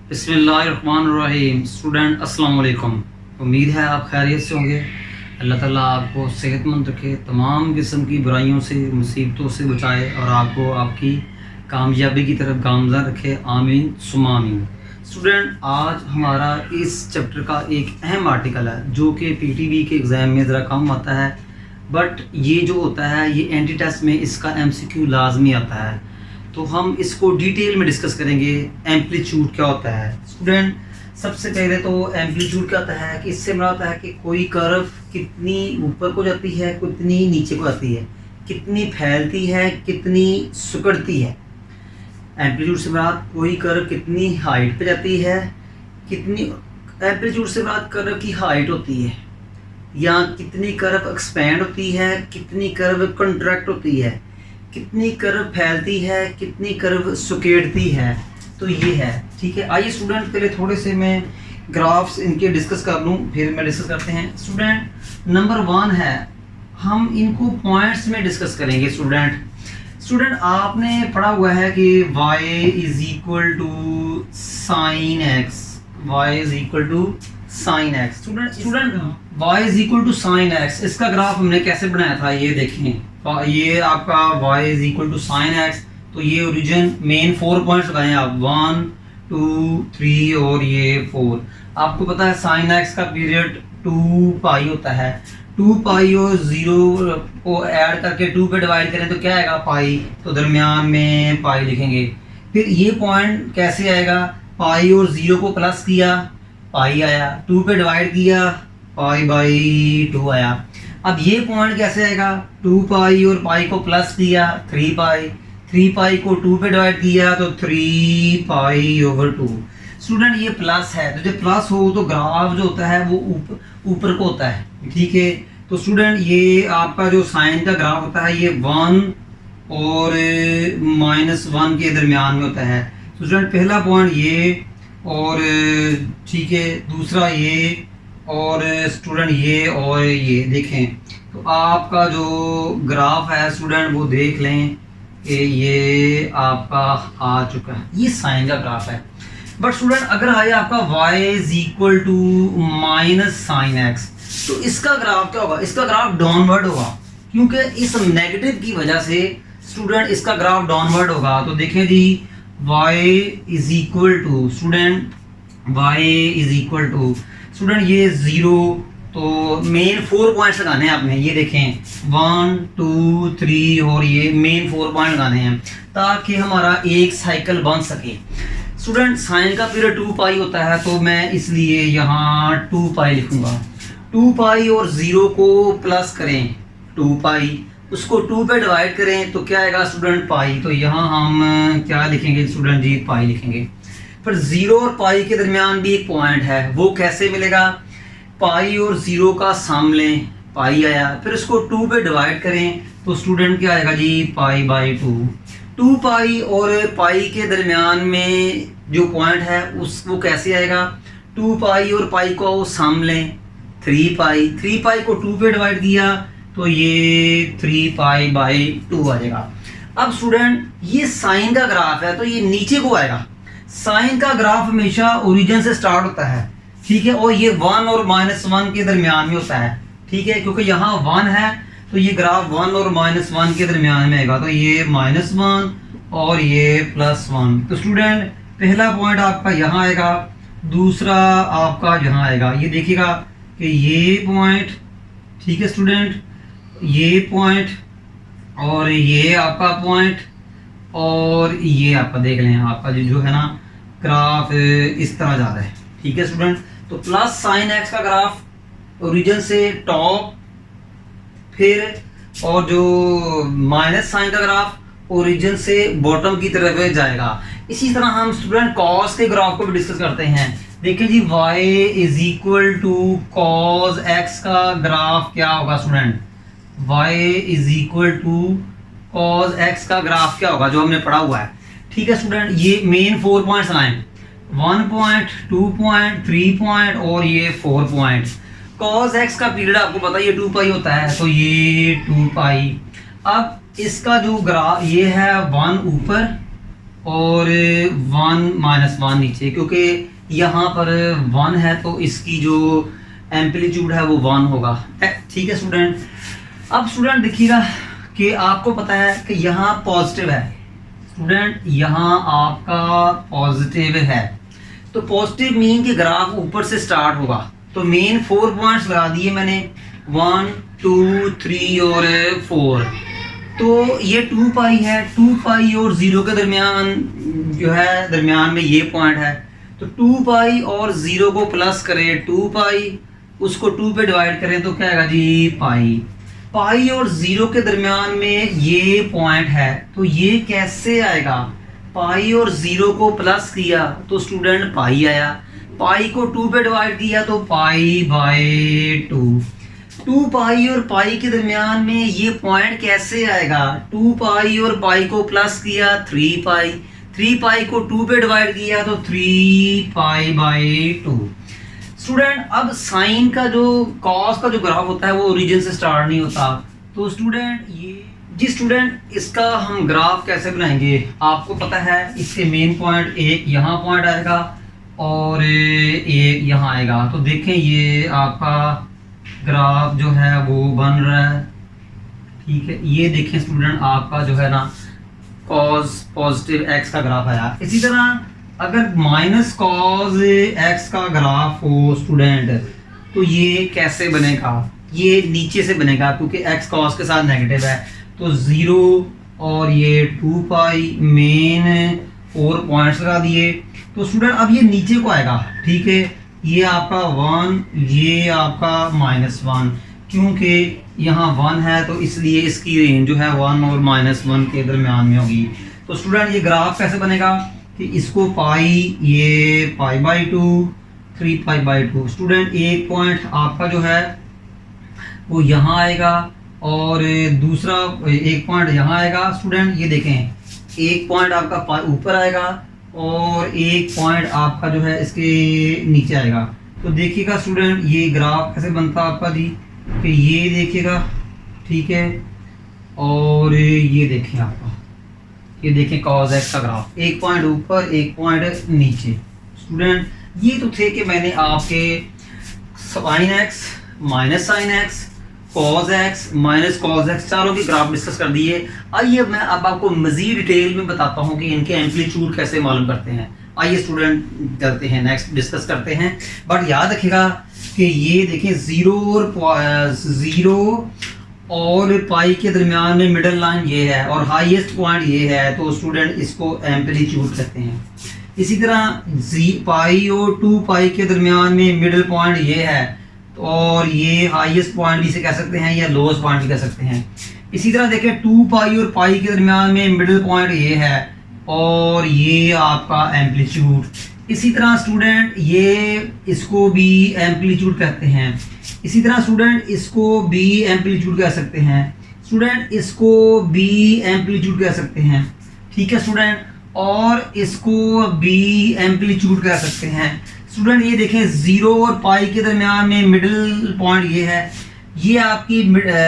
बिस्मिल्लाहिर्रहमानिर्रहीम। स्टूडेंट अस्सलाम वालेकुम। उम्मीद है आप खैरियत से होंगे। अल्लाह ताला आपको सेहतमंद रखे, तमाम किस्म की बुराइयों से, मुसीबतों से बचाए और आपको आपकी कामयाबी की तरफ गामज़न रखे। आमीन सुम्मा आमीन। स्टूडेंट, आज हमारा इस चैप्टर का एक अहम आर्टिकल है जो कि पीटीबी के एग्ज़ाम में ज़रा कम आता है, बट ये जो होता है ये एंटी टेस्ट में इसका एमसीक्यू लाजमी आता है। तो हम इसको डिटेल में डिस्कस करेंगे। एम्पलीट्यूड क्या होता है स्टूडेंट? सबसे पहले तो एम्पलीट्यूड क्या होता है कि इससे मरा होता है कि कोई कर्व कितनी ऊपर को जाती है, कितनी नीचे को आती है, कितनी फैलती है, कितनी सिकुड़ती है। एम्पलीट्यूड से मराद कोई कर्व कितनी हाइट पे जाती है, कितनी एम्पलीट्यूड से मराद कर्व की हाइट होती है, या कितनी कर्व एक्सपेंड होती है, कितनी कर्व कंट्रैक्ट होती है, कितनी कर्व फैलती है, कितनी कर्व सुकेड़ती है। तो ये है, ठीक है। आइए स्टूडेंट, पहले थोड़े से मैं ग्राफ्स इनके डिस्कस कर लूँ, फिर मैं डिस्कस करते हैं। स्टूडेंट, नंबर 1 है, हम इनको पॉइंट्स में डिस्कस करेंगे। स्टूडेंट आपने पढ़ा हुआ है कि y is equal to sine x, y is equal to sine x. Student y is equal to sine x, इसका ग्राफ हमने कैसे बनाया था ये देखें। ये आपका y is equal to sine x, तो ये ओरिजिन मेन 4 पॉइंट्स लगाए आप, 1 2 3 और ये 4। आपको पता है साइन एक्स का पीरियड 2 पाई होता है। 2 पाई और 0 को ऐड करके 2 पे डिवाइड करें तो क्या आएगा, पाई, तो दरमियान में पाई लिखेंगे। फिर ये पॉइंट कैसे आएगा, पाई और 0 को प्लस किया, पाई आया, 2 पे डिवाइड किया, पाई बाई 2 आया। अब ये पॉइंट कैसे आएगा, 2 पाई और पाई को प्लस किया, 3 पाई, 3 पाई को 2 पे डिवाइड किया तो 3 पाई ओवर 2। स्टूडेंट ये प्लस है, तो जब प्लस हो तो ग्राफ जो होता है वो ऊपर को होता है, ठीक है। तो स्टूडेंट ये आपका जो साइन का ग्राफ होता है ये 1 और -1 के दरमियान में होता है। स्टूडेंट पहला पॉइंट ये और ठीक है, दूसरा ये और स्टूडेंट ये और ये देखें। तो आपका जो ग्राफ है स्टूडेंट वो देख लें कि ये आपका आ चुका है, ये साइन का ग्राफ है। बट स्टूडेंट अगर आए आपका y is equal to minus sine x, तो इसका ग्राफ क्या होगा, इसका ग्राफ डाउनवर्ड होगा, क्योंकि इस नेगेटिव की वजह से स्टूडेंट इसका ग्राफ डाउनवर्ड होगा। तो देखें जी, y is equal to student y is equal to student ये 0, तो मेन 4 पॉइंट्स लगाने हैं आपने, ये देखें 1 2 3 और ये मेन 4 पॉइंट लगाने हैं ताकि हमारा एक साइकिल बन सके। स्टूडेंट साइन का पीरियड 2 पाई होता है, तो मैं इसलिए यहाँ 2 पाई लिखूंगा। 2 पाई और 0 को प्लस करें 2 पाई, उसको 2 पे डिवाइड करें तो क्या आएगा स्टूडेंट, पाई। तो यहाँ हम क्या लिखेंगे स्टूडेंट जी, पाई लिखेंगे। फिर 0 और पाई के दरमियान भी एक पॉइंट है, वो कैसे मिलेगा, पाई और 0 का सम लें, पाई आया, फिर उसको 2 पे डिवाइड करें तो स्टूडेंट क्या आएगा जी, पाई बाई 2। 2 पाई और पाई के दरमियान में जो पॉइंट है उस वो कैसे आएगा, 2 पाई और पाई को सम लें, 3 पाई, 3 पाई को 2 पे डिवाइड किया तो ये 3 पाई बाई 2 आ जाएगा। अब स्टूडेंट ये साइन का ग्राफ है तो ये नीचे को आएगा। साइन का ग्राफ हमेशा ओरिजिन से स्टार्ट होता है, ठीक है, और ये 1 और -1 के दरमियान में होता है, ठीक है, क्योंकि यहाँ 1 है तो ये ग्राफ 1 और -1 के दरमियान में आएगा, तो ये -1 और ये +1। तो स्टूडेंट पहला पॉइंट आपका यहाँ आएगा, दूसरा आपका यहाँ आएगा। ये देखिएगा कि ये पॉइंट, ठीक है स्टूडेंट, ये पॉइंट और ये आपका पॉइंट और ये आपका देख लें, आपका जो है ना ग्राफ इस तरह जा रहा है, ठीक है स्टूडेंट। तो प्लस साइन एक्स का ग्राफ ओरिजिन से टॉप, फिर और जो माइनस साइन का ग्राफ ओरिजिन से बॉटम की तरफ जाएगा। इसी तरह हम स्टूडेंट कॉस के ग्राफ को भी डिस्कस करते हैं। देखिए जी, y is equal to cos x का ग्राफ क्या होगा student, y is equal to cos x का ग्राफ क्या होगा, जो हमने पढ़ा हुआ है, ठीक है स्टूडेंट। ये मेन 4 पॉइंट्स आए, 1 पॉइंट, 2 पॉइंट, 3 पॉइंट और ये 4 पॉइंट। कॉस एक्स का पीरियड आपको पता है ये 2 पाई होता है, तो ये 2 पाई। अब इसका जो ग्राफ ये है 1 ऊपर और 1 - 1 नीचे, क्योंकि यहाँ पर 1 है तो इसकी जो एम्पलीट्यूड है वो 1 होगा। ठीक है स्टूडेंट। अब स्टूडेंट देखिएगा कि आपको पता है कि यहाँ पॉजिटिव है स्टूडेंट, यहाँ आपका पॉजिटिव है, तो पॉजिटिव मीन के ग्राफ ऊपर से स्टार्ट होगा। तो मेन 4 पॉइंट्स लगा दिए मैंने, 1 2 3 और 4। तो ये 2 पाई है, 2 पाई और 0 के दरमियान जो है, दरमियान में ये पॉइंट है। तो 2 पाई और 0 को प्लस करें 2 पाई, उसको 2 पे डिवाइड करें तो क्या आएगा जी पाई। पाई और 0 के दरमियान में ये पॉइंट है, तो ये कैसे आएगा? पाई और 0 को प्लस किया तो स्टूडेंट पाई आया, पाई को 2 पे डिवाइड किया तो पाई बाय 2। 2 पाई और पाई के दरमियान में ये पॉइंट कैसे आएगा? 2 पाई और पाई को प्लस किया 3 पाई, 3 पाई को 2 पे डिवाइड किया तो 3 पाई बाय 2। स्टूडेंट अब साइन का जो कॉस का जो ग्राफ होता है वो ओरिजिन से स्टार्ट नहीं होता। तो स्टूडेंट ये जी स्टूडेंट इसका हम ग्राफ कैसे बनाएंगे? आपको पता है इसके मेन पॉइंट एक यहाँ पॉइंट आएगा और एक यहाँ आएगा। तो देखें ये आपका ग्राफ जो है वो बन रहा है, ठीक है। ये देखें स्टूडेंट आपका जो है ना कॉस पॉजिटिव एक्स का ग्राफ आया। इसी तरह अगर माइनस कॉस एक्स का ग्राफ हो स्टूडेंट तो ये कैसे बनेगा? ये नीचे से बनेगा क्योंकि एक्स कॉस के साथ नेगेटिव है। तो 0 और ये 2 पाई मेन 4 पॉइंट्स लगा दिए। तो स्टूडेंट अब ये नीचे को आएगा, ठीक है। ये आपका 1, ये आपका -1, क्योंकि यहाँ 1 है तो इसलिए इसकी रेंज जो है 1 और -1 के दरमियान में होगी। तो स्टूडेंट ये ग्राफ कैसे बनेगा कि इसको पाई, ये pi by 2, 3 pi by 2। Student एक पॉइंट आपका जो है वो यहाँ आएगा और दूसरा एक पॉइंट यहाँ आएगा। स्टूडेंट ये देखें एक पॉइंट आपका ऊपर आएगा और एक पॉइंट आपका जो है इसके नीचे आएगा। तो देखिएगा स्टूडेंट ये ग्राफ कैसे बनता है आपका जी, कि ये देखिएगा, ठीक है। और ये देखें आपका, ये देखें कॉस एक्स का ग्राफ, एक पॉइंट ऊपर एक पॉइंट नीचे। स्टूडेंट ये तो थे कि मैंने आपके sine x minus sine x, cos x minus cos x, चारों के ग्राफ डिस्कस कर दिए। आइए मैं अब आपको मजीद डिटेल में बताता हूँ कि इनके एम्पलीट्यूड कैसे मालूम करते हैं। आइए स्टूडेंट चलते हैं नेक्स्ट डिस्कस करते हैं। बट याद रखिएगा कि ये देखें 0 और पाई के दरमियान में मिडल लाइन ये है और हाईएस्ट पॉइंट ये है, तो स्टूडेंट इसको एम्पलीट्यूड कहते हैं। इसी तरह पाई और 2 पाई के दरमियान में मिडल पॉइंट ये है और ये हाईएस्ट पॉइंट भी इसे कह सकते हैं या लोएस्ट पॉइंट भी कह सकते हैं। इसी तरह देखें 2 पाई और पाई के दरमियान में मिडल पॉइंट ये है और ये आपका एम्पलीट्यूड। इसी तरह स्टूडेंट ये इसको भी एम्पलीट्यूड कहते हैं। इसी तरह स्टूडेंट इसको भी एम्पलीट्यूड कह सकते हैं। स्टूडेंट इसको भी एम्पलीट्यूड कह सकते हैं, ठीक है स्टूडेंट। और इसको भी एम्पलीट्यूड कह सकते हैं। स्टूडेंट ये देखें 0 और पाई के दरमियान में मिडिल पॉइंट ये है, ये आपकी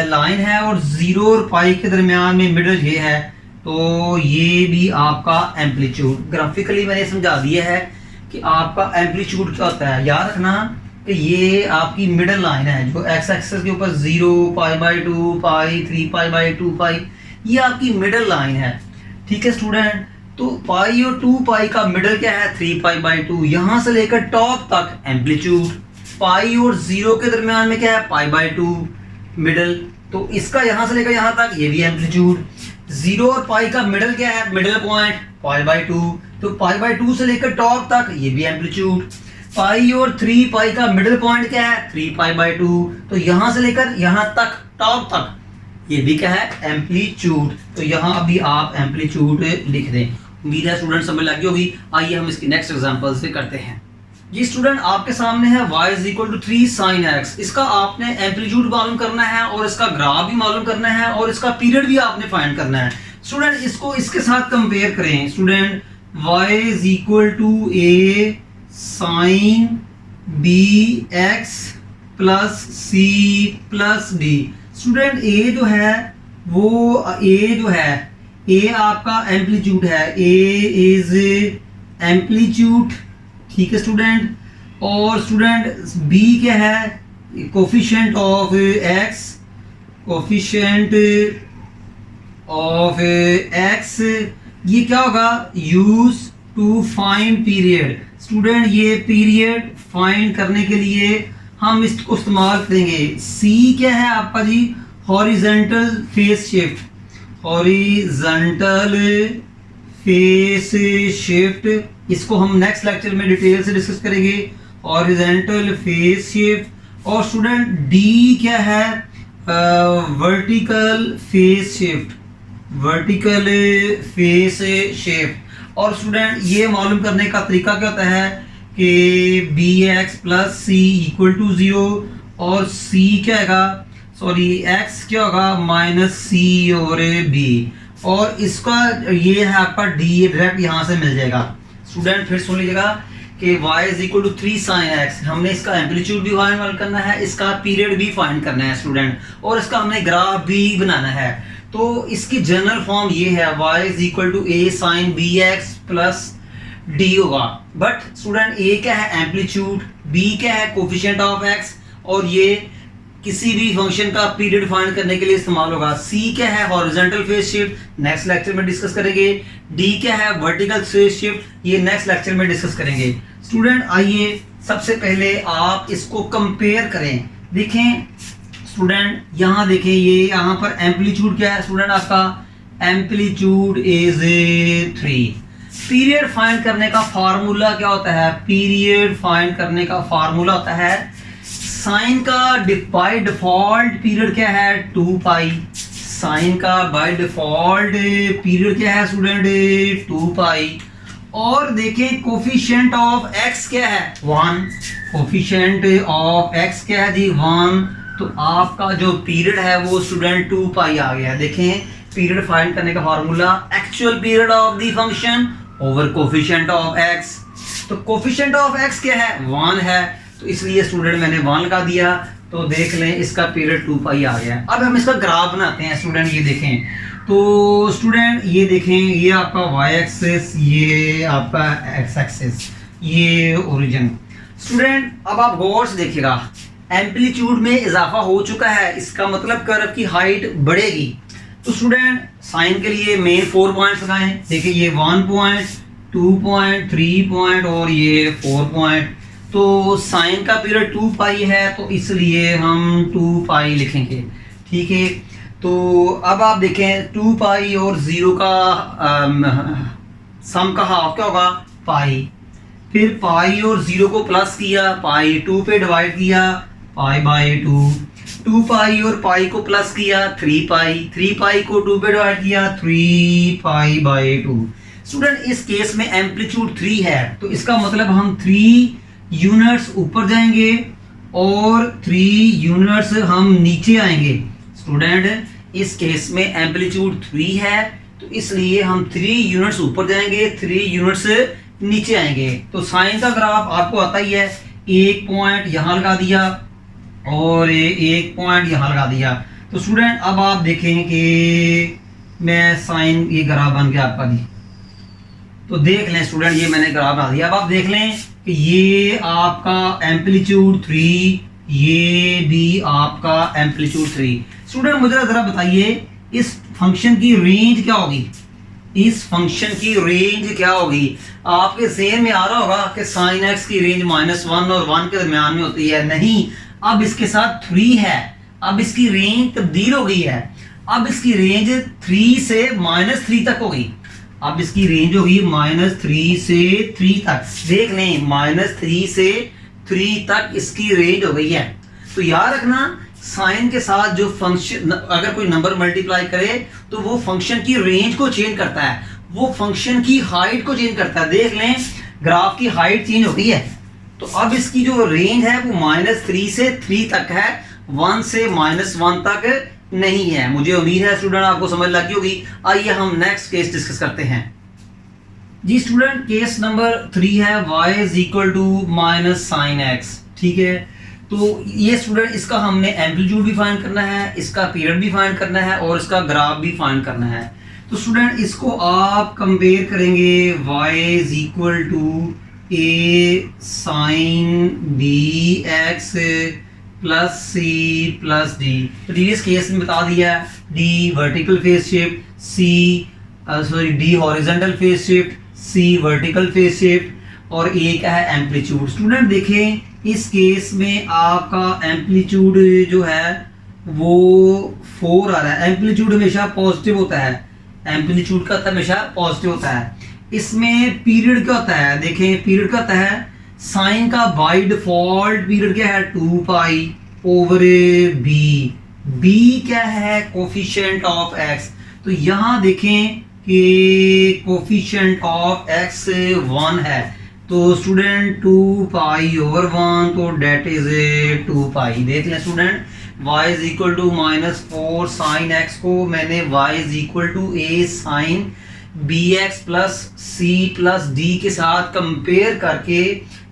लाइन है और 0 और पाई के दरमियान में मिडिल ये है, तो ये भी आपका एम्पलीट्यूड। ग्राफिकली मैंने समझा दिया है कि आपका एम्पलीट्यूड क्या होता है। याद रखना कि ये आपकी मिडल लाइन है जो एक्स एक्सिस के ऊपर 0 pi by 2 pi 3 pi by 2 पाई, ये आपकी मिडल लाइन है, ठीक है स्टूडेंट। तो पाई और 2 पाई का मिडल क्या है 3 पाई बाय 2, यहां से लेकर टॉप तक एम्पलीट्यूड। पाई और 0 के दरमियान में क्या है पाई बाय 2 मिडल, तो इसका यहां से लेकर यहां तक ये भी एम्पलीट्यूड। 0 और पाई का मिडल क्या है मिडल पॉइंट पाई बाय 2, तो पाई बाय 2 से लेकर टॉप तक ये भी एम्पलीट्यूड। पाई और 3 पाई का मिडिल पॉइंट क्या है 3 पाई बाय 2, तो यहां से लेकर यहां तक टॉप तक ये भी क्या है एम्पलीट्यूड। तो यहां अभी आप एम्पलीट्यूड लिख दें। उम्मीद है स्टूडेंट समझ लगी होगी। आइए हम इसकी नेक्स्ट एग्जांपल से करते हैं। जी स्टूडेंट आपके सामने है y = 3 sin x। इसका आपने एम्पलीट्यूड मालूम करना है और इसका ग्राफ भी मालूम करना है और इसका पीरियड भी आपने फाइंड करना है। स्टूडेंट इसको इसके साथ कंपेयर करें। Student y = a sin bx plus c plus d। Student a जो है वो a जो है ए आपका एम्पलीट्यूड है, ए इज एम्पलीट्यूड, ठीक है स्टूडेंट। और स्टूडेंट बी क्या है, coefficient of x, coefficient of x, ये क्या होगा, use to find period. Student ये पीरियड फाइंड करने के लिए हम इसको इस्तेमाल करेंगे। सी क्या है आपका जी, horizontal phase shift, horizontal phase shift, इसको हम नेक्स्ट लेक्चर में डिटेल से डिस्कस करेंगे, हॉरिजेंटल फेस शिफ्ट। और स्टूडेंट डी क्या है, vertical phase shift, vertical phase shift. और स्टूडेंट ये मालूम करने का तरीका क्या होता है कि B x plus C equal to 0, और सी क्या होगा, सॉरी एक्स क्या होगा माइनस सी और बी, और इसका ये है आपका डी डायरेक्ट यहाँ से मिल जाएगा। स्टूडेंट फिर सुन लीजिएगा कि y is equal to 3 sin x, हमने इसका एम्पलीट्यूड भी फाइंड करना है, इसका पीरियड भी फाइंड करना है स्टूडेंट, और इसका हमने ग्राफ भी बनाना है। तो इसकी जनरल फॉर्म ये है, y is equal to a sin bx plus d होगा। बट स्टूडेंट a क्या है एम्पलीट्यूड, b क्या है कोफिशिएंट ऑफ x, और ये किसी भी फंक्शन का पीरियड फाइंड करने के लिए इस्तेमाल होगा। सी क्या है horizontal phase shift, next lecture में डिस्कस करेंगे। डी क्या है वर्टिकल फेस शिफ्ट, ये नेक्स्ट लेक्चर में डिस्कस करेंगे। स्टूडेंट आइए सबसे पहले आप इसको कंपेयर करें। देखें स्टूडेंट, यहाँ देखें ये यहाँ पर एम्पलीट्यूड क्या है स्टूडेंट आपका, एम्पलीट्यूड इज 3। पीरियड फाइंड करने का फार्मूला क्या होता है, पीरियड फाइंड करने का फार्मूला होता है साइन का बाय डिफॉल्ट पीरियड क्या है 2 पाई, साइन का बाय डिफॉल्ट पीरियड क्या है स्टूडेंट 2 पाई। और देखें कोफिशिएंट ऑफ x क्या है 1, कोफिशिएंट ऑफ x क्या है जी 1, तो आपका जो पीरियड है वो स्टूडेंट 2 पाई आ गया। देखें पीरियड फाइंड करने का formula actual period of the function over coefficient of x, तो कोफिशिएंट ऑफ x क्या है 1 है, तो इसलिए स्टूडेंट मैंने 1 लगा दिया। तो देख लें इसका पीरियड 2 पाई आ गया। अब हम इसका ग्राफ बनाते हैं स्टूडेंट, ये देखें तो स्टूडेंट ये देखें ये आपका y एक्सिस, ये आपका x एक्सिस, ये ओरिजिन। स्टूडेंट अब आप गौर से देखिएगा एम्पलीट्यूड में इजाफा हो चुका है, इसका मतलब कर्व की हाइट बढ़ेगी। तो स्टूडेंट साइन के लिए मेन 4 पॉइंट्स लगाएं। देखिए ये 1 पॉइंट, 2 पॉइंट, 3 पॉइंट और ये 4 पॉइंट। तो साइन का पीरियड 2 पाई है तो इसलिए हम 2 पाई लिखेंगे, ठीक है। तो अब आप देखें 2 पाई और 0 का सम का हाफ क्या होगा पाई, फिर पाई और 0 को प्लस किया, पाई 2 पे डिवाइड किया, पाई बाय 2, 2 पाई और पाई को प्लस किया 3 पाई, 3 पाई को 2 पे डिवाइड किया 3 पाई बाय 2। स्टूडेंट इस केस में एम्पलीट्यूड 3 है तो इसका मतलब हम 3 यूनिट्स ऊपर जाएंगे और 3 यूनिट्स हम नीचे आएंगे। स्टूडेंट इस केस में एम्पलीट्यूड 3 है तो इसलिए हम 3 यूनिट्स ऊपर जाएंगे, 3 यूनिट्स नीचे आएंगे। तो साइन का ग्राफ आपको आता ही है, 1 पॉइंट यहाँ लगा दिया और 1 पॉइंट यहाँ लगा दिया। तो स्टूडेंट अब आप देखें कि मैं साइन ये ग्राफ बन गया आपका जी, तो देख लें स्टूडेंट ये मैंने ग्राफ बना दिया। अब आप देख लें कि ये आपका एम्पलीट्यूड 3, ये भी आपका एम्पलीट्यूड 3। स्टूडेंट मुझे ज़रा बताइए इस फंक्शन की रेंज क्या होगी, इस फंक्शन की रेंज क्या होगी। आपके ज़हन में आ रहा होगा कि साइन एक्स की रेंज -1 और 1 के दरमियान में होती है, नहीं, अब इसके साथ 3 है, अब इसकी रेंज तब्दील हो गई है, अब इसकी रेंज 3 से -3 तक होगी, अब इसकी रेंज होगी -3 से 3 तक। देख लें -3 से 3 तक इसकी रेंज हो गई है। तो याद रखना साइन के साथ जो फंक्शन अगर कोई नंबर मल्टीप्लाई करे तो वो फंक्शन की रेंज को चेंज करता है, वो फंक्शन की हाइट को चेंज करता है। देख लें ग्राफ की हाइट चेंज हो गई है, तो अब इसकी जो रेंज है वो -3 से 3 तक है, 1 से -1 तक नहीं है। मुझे उम्मीद है स्टूडेंट आपको समझ लगी होगी। आइए हम नेक्स्ट केस डिस्कस करते हैं जी। स्टूडेंट केस नंबर 3 है y is equal to -sin x, ठीक है। तो ये स्टूडेंट इसका हमने एम्पलीट्यूड भी फाइंड करना है, इसका पीरियड भी फाइंड करना है और इसका ग्राफ भी फाइंड करना है। तो स्टूडेंट इसको आप कंपेयर करेंगे y is equal to a sine B x plus C plus D. Previous case में बता दिया d vertical phase shift, d horizontal phase shift, c vertical phase shift और a क्या है एम्पलीट्यूड। स्टूडेंट देखें इस केस में आपका एम्पलीट्यूड जो है वो 4 आ रहा है। एम्पलीट्यूड हमेशा पॉजिटिव होता है, एम्पलीट्यूड का हमेशा पॉजिटिव होता है। इसमें पीरियड क्या होता है, देखें पीरियड क्या होता है, साइन का बाय डिफॉल्ट पीरियड क्या है 2 पाई ओवर बी। बी क्या है कोफिशिएंट ऑफ एक्स, तो यहां देखें कि कोफिशिएंट ऑफ एक्स 1 है, तो स्टूडेंट 2 पाई ओवर 1, तो डेट इज 2 पाई। देख लें student y is equal to -4 sine x को मैंने y is equal to a sine B x plus C plus D के साथ कंपेयर करके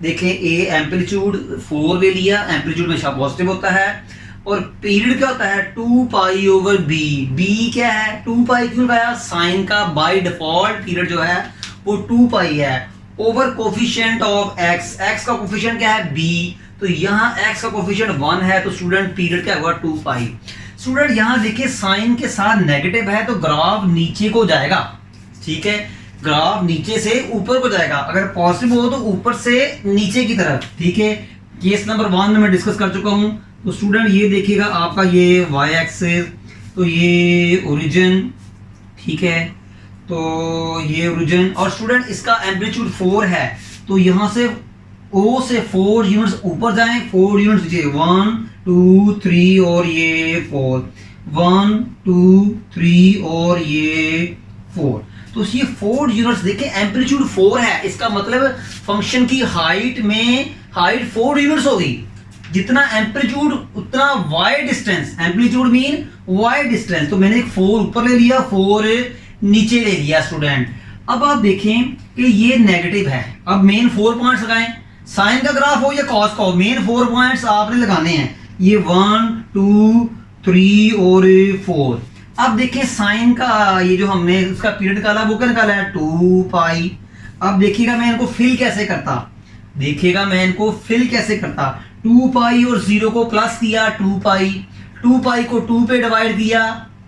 देखें a एम्पलीट्यूड 4 ले लिया, एम्पलीट्यूड हमेशा पॉजिटिव होता है, और पीरियड क्या होता है 2 पाई ओवर b। b क्या है 2 पाई क्यों लगाया, साइन का बाय डिफॉल्ट पीरियड जो है वो 2 पाई है over coefficient of x। x का कोफिशिएंट क्या है b, तो यहाँ x का कोफिशिएंट 1 है, तो स्टूडेंट पीरियड क्या हुआ 2 पाई। स्टूडेंट यहाँ देखिए साइन के साथ नेगेटिव है तो ग्राफ नीचे को जाएगा, ठीक है, ग्राफ नीचे से ऊपर को जाएगा। अगर पॉजिटिव हो तो ऊपर से नीचे की तरफ, ठीक है। केस नंबर 1 में मैं डिस्कस कर चुका हूँ। तो स्टूडेंट ये देखिएगा आपका ये y एक्सिस, तो ये ओरिजिन, ठीक है, तो ये ओरिजिन, और स्टूडेंट इसका एम्पलीट्यूड 4 है, तो यहाँ से O से 4 यूनिट्स ऊपर जाएं, 4 यूनिट्स नीचे, 1 2 3 और ये 4, 1 2 3 और ये 4, तो ये 4 यूनिट्स देखें एम्पलीट्यूड 4 है, इसका मतलब फंक्शन की हाइट में हाइट 4 यूनिट्स होगी। जितना एम्पलीट्यूड उतना y distance, amplitude mean y distance, तो मैंने एक 4 ऊपर ले लिया 4 नीचे ले लिया स्टूडेंट। अब आप देखें कि ये नेगेटिव है, अब मेन 4 पॉइंट्स लगाएं, साइन का ग्राफ हो या कॉस का हो, मेन 4 पॉइंट्स आपने लगाने हैं, ये 1 2 3 और 4। अब देखें साइन का ये जो हमने उसका पीरियड निकाला वो क्या निकाला है 2 पाई। अब देखिएगा मैं इनको फिल कैसे करता, देखिएगा मैं इनको फिल कैसे करता, 2 पाई और 0 को प्लस किया 2 पाई, 2 पाई को 2 पे डिवाइड किया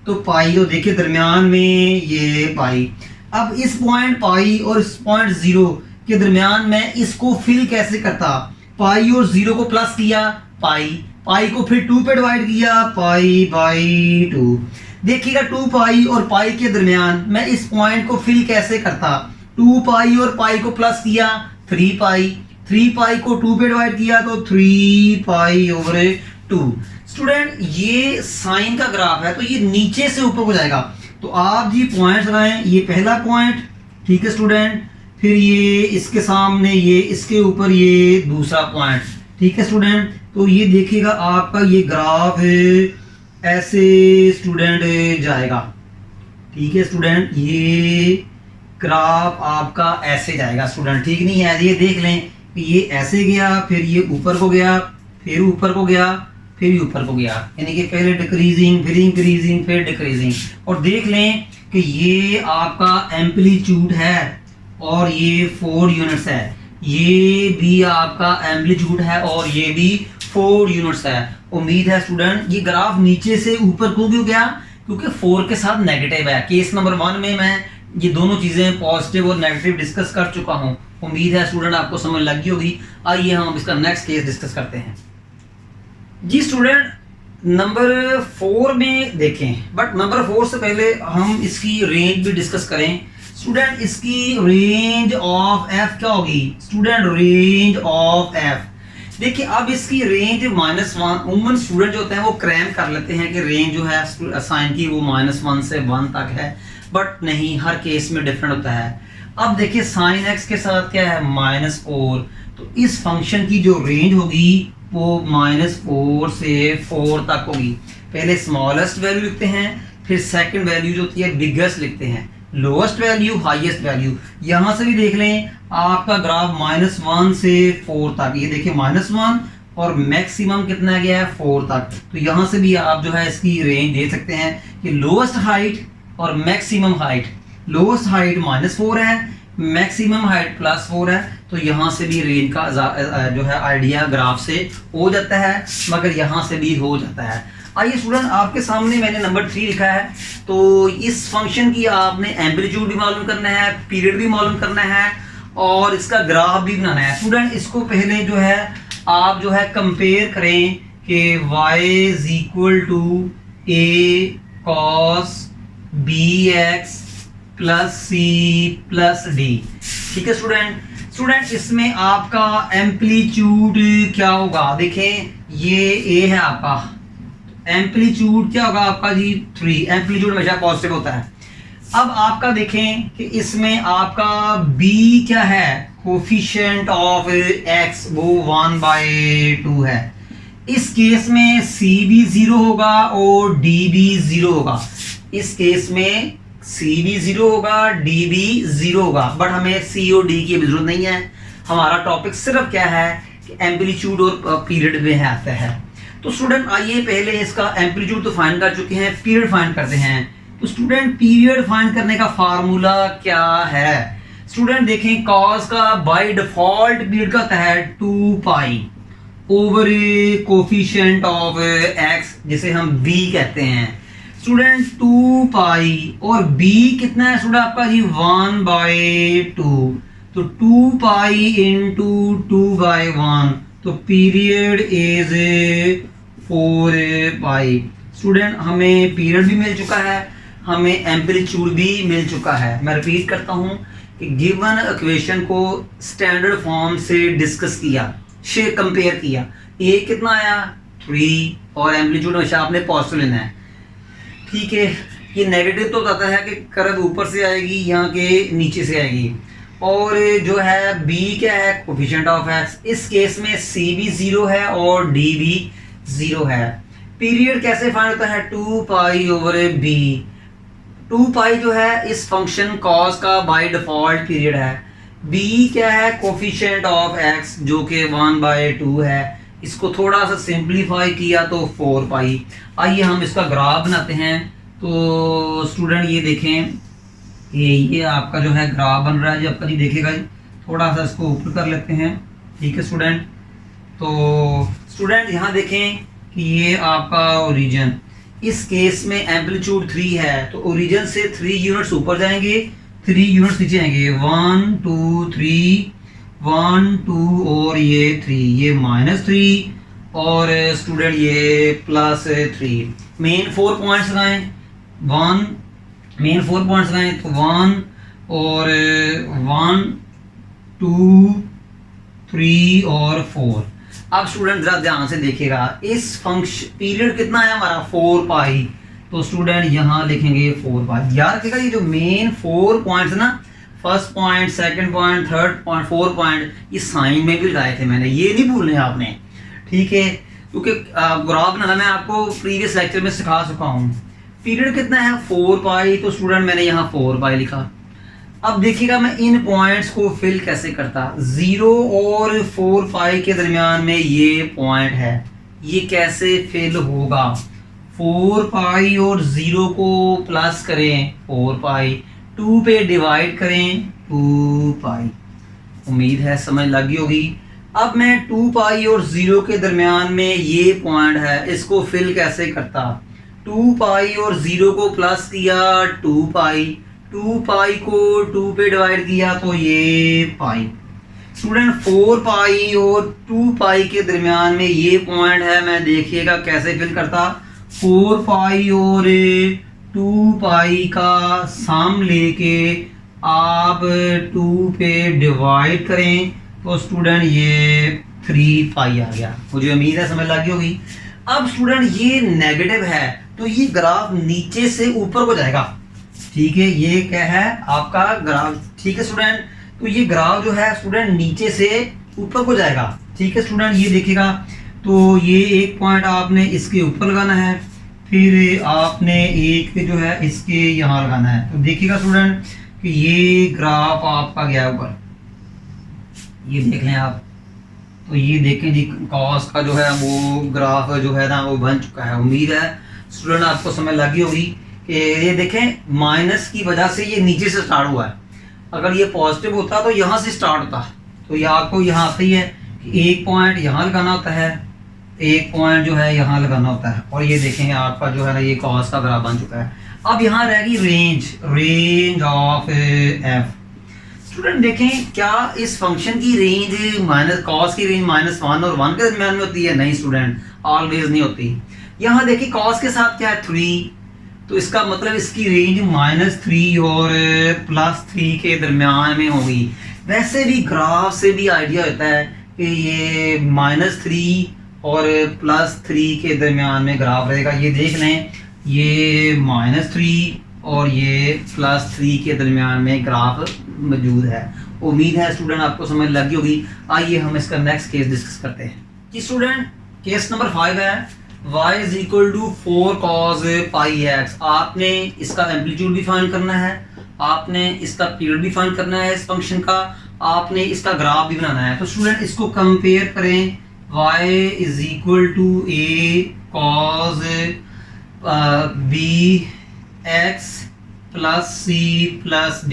तो पाई, और देखिए दरमियान में ये पाई। अब इस पॉइंट पाई और इस पॉइंट 0 के दरमियान में इसको फिल कैसे करता, पाई और 0 को प्लस किया पाई, पाई को फिर 2 पे डिवाइड किया पाई बाई 2। देखिएगा 2 पाई और पाई के दरमियान मैं इस पॉइंट को फिल कैसे करता, 2 पाई और पाई को प्लस किया 3 पाई, 3 पाई को 2 पे डिवाइड किया तो 3 पाई ओवर 2। स्टूडेंट ये साइन का ग्राफ है तो ये नीचे से ऊपर को जाएगा, तो आप जी पॉइंट्स लगाएं, ये पहला पॉइंट, ठीक है स्टूडेंट, फिर ये इसके सामने ये इसके ऊपर ये दूसरा पॉइंट, ठीक है स्टूडेंट। तो ये देखिएगा आपका ये ग्राफ ऐसे स्टूडेंट जाएगा, ठीक है स्टूडेंट, ये ग्राफ आपका ऐसे जाएगा स्टूडेंट, ठीक नहीं है, ये देख लें कि ये ऐसे गया, फिर ये ऊपर को गया, फिर ऊपर को गया, फिर ऊपर को गया, यानी कि पहले डिक्रीजिंग फिर इंक्रीजिंग फिर डिक्रीजिंग। और देख लें कि ये आपका एम्पलीट्यूड है और ये 4 यूनिट्स है, ये भी आपका एम्पलीट्यूड है और ये भी 4 यूनिट्स है। उम्मीद है स्टूडेंट ये ग्राफ नीचे से ऊपर क्यों गया, क्योंकि 4 के साथ नेगेटिव है। केस नंबर 1 में मैं ये दोनों चीजें पॉजिटिव और नेगेटिव डिस्कस कर चुका हूं। उम्मीद है स्टूडेंट आपको समझ लगी होगी। आइए हम इसका नेक्स्ट केस डिस्कस करते हैं। जी स्टूडेंट नंबर 4 में देखें, बट नंबर 4 से पहले हम इसकी रेंज भी डिस्कस करें। स्टूडेंट इसकी रेंज ऑफ एफ क्या होगी स्टूडेंट, रेंज ऑफ एफ। देखिए अब इसकी रेंज -1, उमन स्टूडेंट जो होते हैं वो क्रैम कर लेते हैं कि रेंज जो है साइन की वो -1 से 1 तक है, बट नहीं, हर केस में डिफरेंट होता है। अब देखिए साइन एक्स के साथ क्या है -4, तो इस फंक्शन की जो रेंज होगी वो -4 से 4 तक होगी। पहले स्मॉलेस्ट वैल्यू लिखते हैं, फिर सेकंड वैल्यू जो होती है बिगेस्ट लिखते हैं, लोएस्ट वैल्यू हाईएस्ट वैल्यू। यहां से भी देख लें आपका ग्राफ -1 से 4 तक, ये देखिए -1 और मैक्सिमम कितना गया है 4 तक। तो यहां से भी आप जो है इसकी रेंज दे सकते हैं कि लोएस्ट हाइट और मैक्सिमम हाइट, लोएस्ट हाइट -4 है, मैक्सिमम हाइट +4 है। तो यहाँ से भी रेंज का जो है आइडिया ग्राफ से हो जाता है, मगर यहाँ से भी हो जाता है। आइए स्टूडेंट, आपके सामने मैंने नंबर 3 लिखा है। तो इस फंक्शन की आपने एम्पलीट्यूड भी मालूम करना है, पीरियड भी मालूम करना है और इसका ग्राफ भी बनाना है। स्टूडेंट इसको पहले जो है आप जो है कंपेयर करें कि y = a cos bx + c + d। ठीक है स्टूडेंट इसमें आपका एम्पलीट्यूड क्या होगा? देखें ये a है आपका, एम्पलीट्यूड क्या होगा आपका जी 3। एम्पलीट्यूड हमेशा पॉजिटिव होता है। अब आपका देखें कि इसमें आपका b क्या है, कोफिशिएंट ऑफ x, वो 1/2 है। इस केस में c भी 0 होगा और d भी 0 होगा। इस केस में c भी 0 होगा, d भी 0 होगा, बट हमें c और d की जरूरत नहीं है। हमारा टॉपिक सिर्फ क्या है कि एम्पलीट्यूड और पीरियड में आता है। तो स्टूडेंट आइए पहले इसका एम्पलीट्यूड तो फाइंड कर चुके हैं, पीरियड फाइंड करते हैं। तो स्टूडेंट पीरियड फाइंड करने का फार्मूला क्या है? स्टूडेंट देखें कॉस का बाय डिफॉल्ट पीरियड का होता है 2π ओवर कोफिशिएंट ऑफ x, जिसे हम b कहते हैं। स्टूडेंट 2π और b कितना है स्टूडेंट आपका जी 1/2। तो 2π × 2/1, तो पीरियड इज 4π। स्टूडेंट हमें पीरियड भी मिल चुका है, हमें एम्पलीट्यूड भी मिल चुका है। मैं रिपीट करता हूं कि गिवन इक्वेशन को स्टैंडर्ड फॉर्म से डिस्कस किया, से कंपेयर किया। ए कितना आया 3 और एम्पलीट्यूड हमेशा आपने पॉजिटिव लेना है। ठीक है, ये नेगेटिव तो बताता है कि कर्व ऊपर से आएगी, यहाँ के नीचे से आएगी। और जो है b क्या है, कोफिशिएंट ऑफ x। इस केस में c भी 0 है और d भी 0 है। पीरियड कैसे फाइंड होता है 2π ओवर b। 2π जो है इस फंक्शन cos का बाय डिफॉल्ट पीरियड है। b क्या है, कोफिशिएंट ऑफ x, जो कि 1/2 है। इसको थोड़ा सा सिंप्लीफाई किया तो 4π। आइए हम इसका ग्राफ बनाते हैं। तो स्टूडेंट ये देखें, ये आपका जो है ग्राफ बन रहा है जी आपका जी, देखेगा जी। थोड़ा सा इसको ऊपर कर लेते हैं। ठीक है स्टूडेंट, तो स्टूडेंट यहाँ देखें कि ये आपका ओरिजिन, इस केस में एम्पलीट्यूड 3 है, तो ओरिजिन से 3 यूनिट्स ऊपर जाएंगे, 3 यूनिट्स नीचे आएंगे। 1 2 3, 1 2 और ये 3, ये -3 और स्टूडेंट ये +3। मेन 4 पॉइंट्स लगाएं, 1 मेन 4 पॉइंट्स लगाएं तो 1 और 1 2 3 और 4। अब स्टूडेंट जरा ध्यान से देखिएगा, इस फंक्शन पीरियड कितना है हमारा 4π। तो स्टूडेंट यहाँ लिखेंगे 4π। याद रखिएगा ये जो मेन 4 पॉइंट्स ना, first point, second point, third point, 4 point, ये साइन में भी लगाए थे मैंने, ये नहीं भूलने आपने। ठीक है, क्योंकि ग्राफ बनाना मैं आपको प्रीवियस लेक्चर में सिखा चुका हूँ। पीरियड कितना है 4π, तो स्टूडेंट मैंने यहाँ 4π लिखा। अब देखिएगा मैं इन पॉइंट्स को फिल कैसे करता। 0 और 4π के दरमियान में ये पॉइंट है, ये कैसे फिल होगा? 4π और 0 को प्लस करें 4π, 2 पे डिवाइड करें 2π। उम्मीद है समझ लगी होगी। अब मैं 2π और 0 के दरमियान में ये पॉइंट है, इसको फिल कैसे करता? 2π और 0 को प्लस किया 2π, 2π को 2 पे डिवाइड किया तो ये पाई। स्टूडेंट 4π और 2π के दरमियान में ये पॉइंट है, मैं देखिएगा कैसे फिल करता। 4π और 2π का सम लेके आप 2 पे डिवाइड करें तो स्टूडेंट ये 3π आ गया। मुझे उम्मीद है समझ लगी होगी। अब स्टूडेंट ये नेगेटिव है तो ये ग्राफ नीचे से ऊपर को जाएगा। ठीक है, ये क्या है आपका ग्राफ। ठीक है स्टूडेंट, तो ये ग्राफ जो है स्टूडेंट नीचे से ऊपर को जाएगा। ठीक है स्टूडेंट, ये देखिएगा तो ये एक पॉइंट आपने इसके ऊपर लगाना है, फिर आपने एक जो है इसके यहाँ लगाना है। तो देखिएगा स्टूडेंट कि ये ग्राफ आपका गया ऊपर, ये देख लें आप। तो ये देखें जी कॉस का जो है वो ग्राफ जो है ना वो बन चुका है। उम्मीद है स्टूडेंट आपको समझ लगी होगी। कि ये देखें माइनस की वजह से ये नीचे से स्टार्ट हुआ है, अगर ये पॉजिटिव होता तो यहाँ से स्टार्ट होता। तो ये आपको यहाँ आता ही है कि एक पॉइंट यहाँ लगाना होता है, एक पॉइंट जो है यहाँ लगाना होता है। और ये देखें आपका जो है ना ये कॉस का ग्राफ बन चुका है। अब यहाँ रहेगी रेंज ऑफ एफ। स्टूडेंट देखें क्या इस फंक्शन की रेंज माइनस कॉस की रेंज -1 और 1 के दरमियान में होती है? नहीं स्टूडेंट, ऑलवेज नहीं होती। यहाँ देखिए कॉस के साथ क्या है 3, तो इसका मतलब इसकी रेंज -3 और +3 के दरमियान में होगी। वैसे भी ग्राफ से भी आइडिया होता है कि ये -3 और +3 के दरमियान में ग्राफ रहेगा। ये देख लें, ये -3 और ये +3 के दरमियान में ग्राफ मौजूद है। उम्मीद है स्टूडेंट आपको समझ लगी होगी। आइए हम इसका नेक्स्ट केस डिस्कस करते हैं कि स्टूडेंट केस नंबर 5 है y = 4 cos πx। आपने इसका एम्पलीट्यूड भी फाइंड करना है, आपने इसका पीरियड भी फाइंड करना है इस फंक्शन का, आपने इसका ग्राफ भी बनाना है। तो स्टूडेंट इसको कंपेयर करें, y = a cos bx + c + d।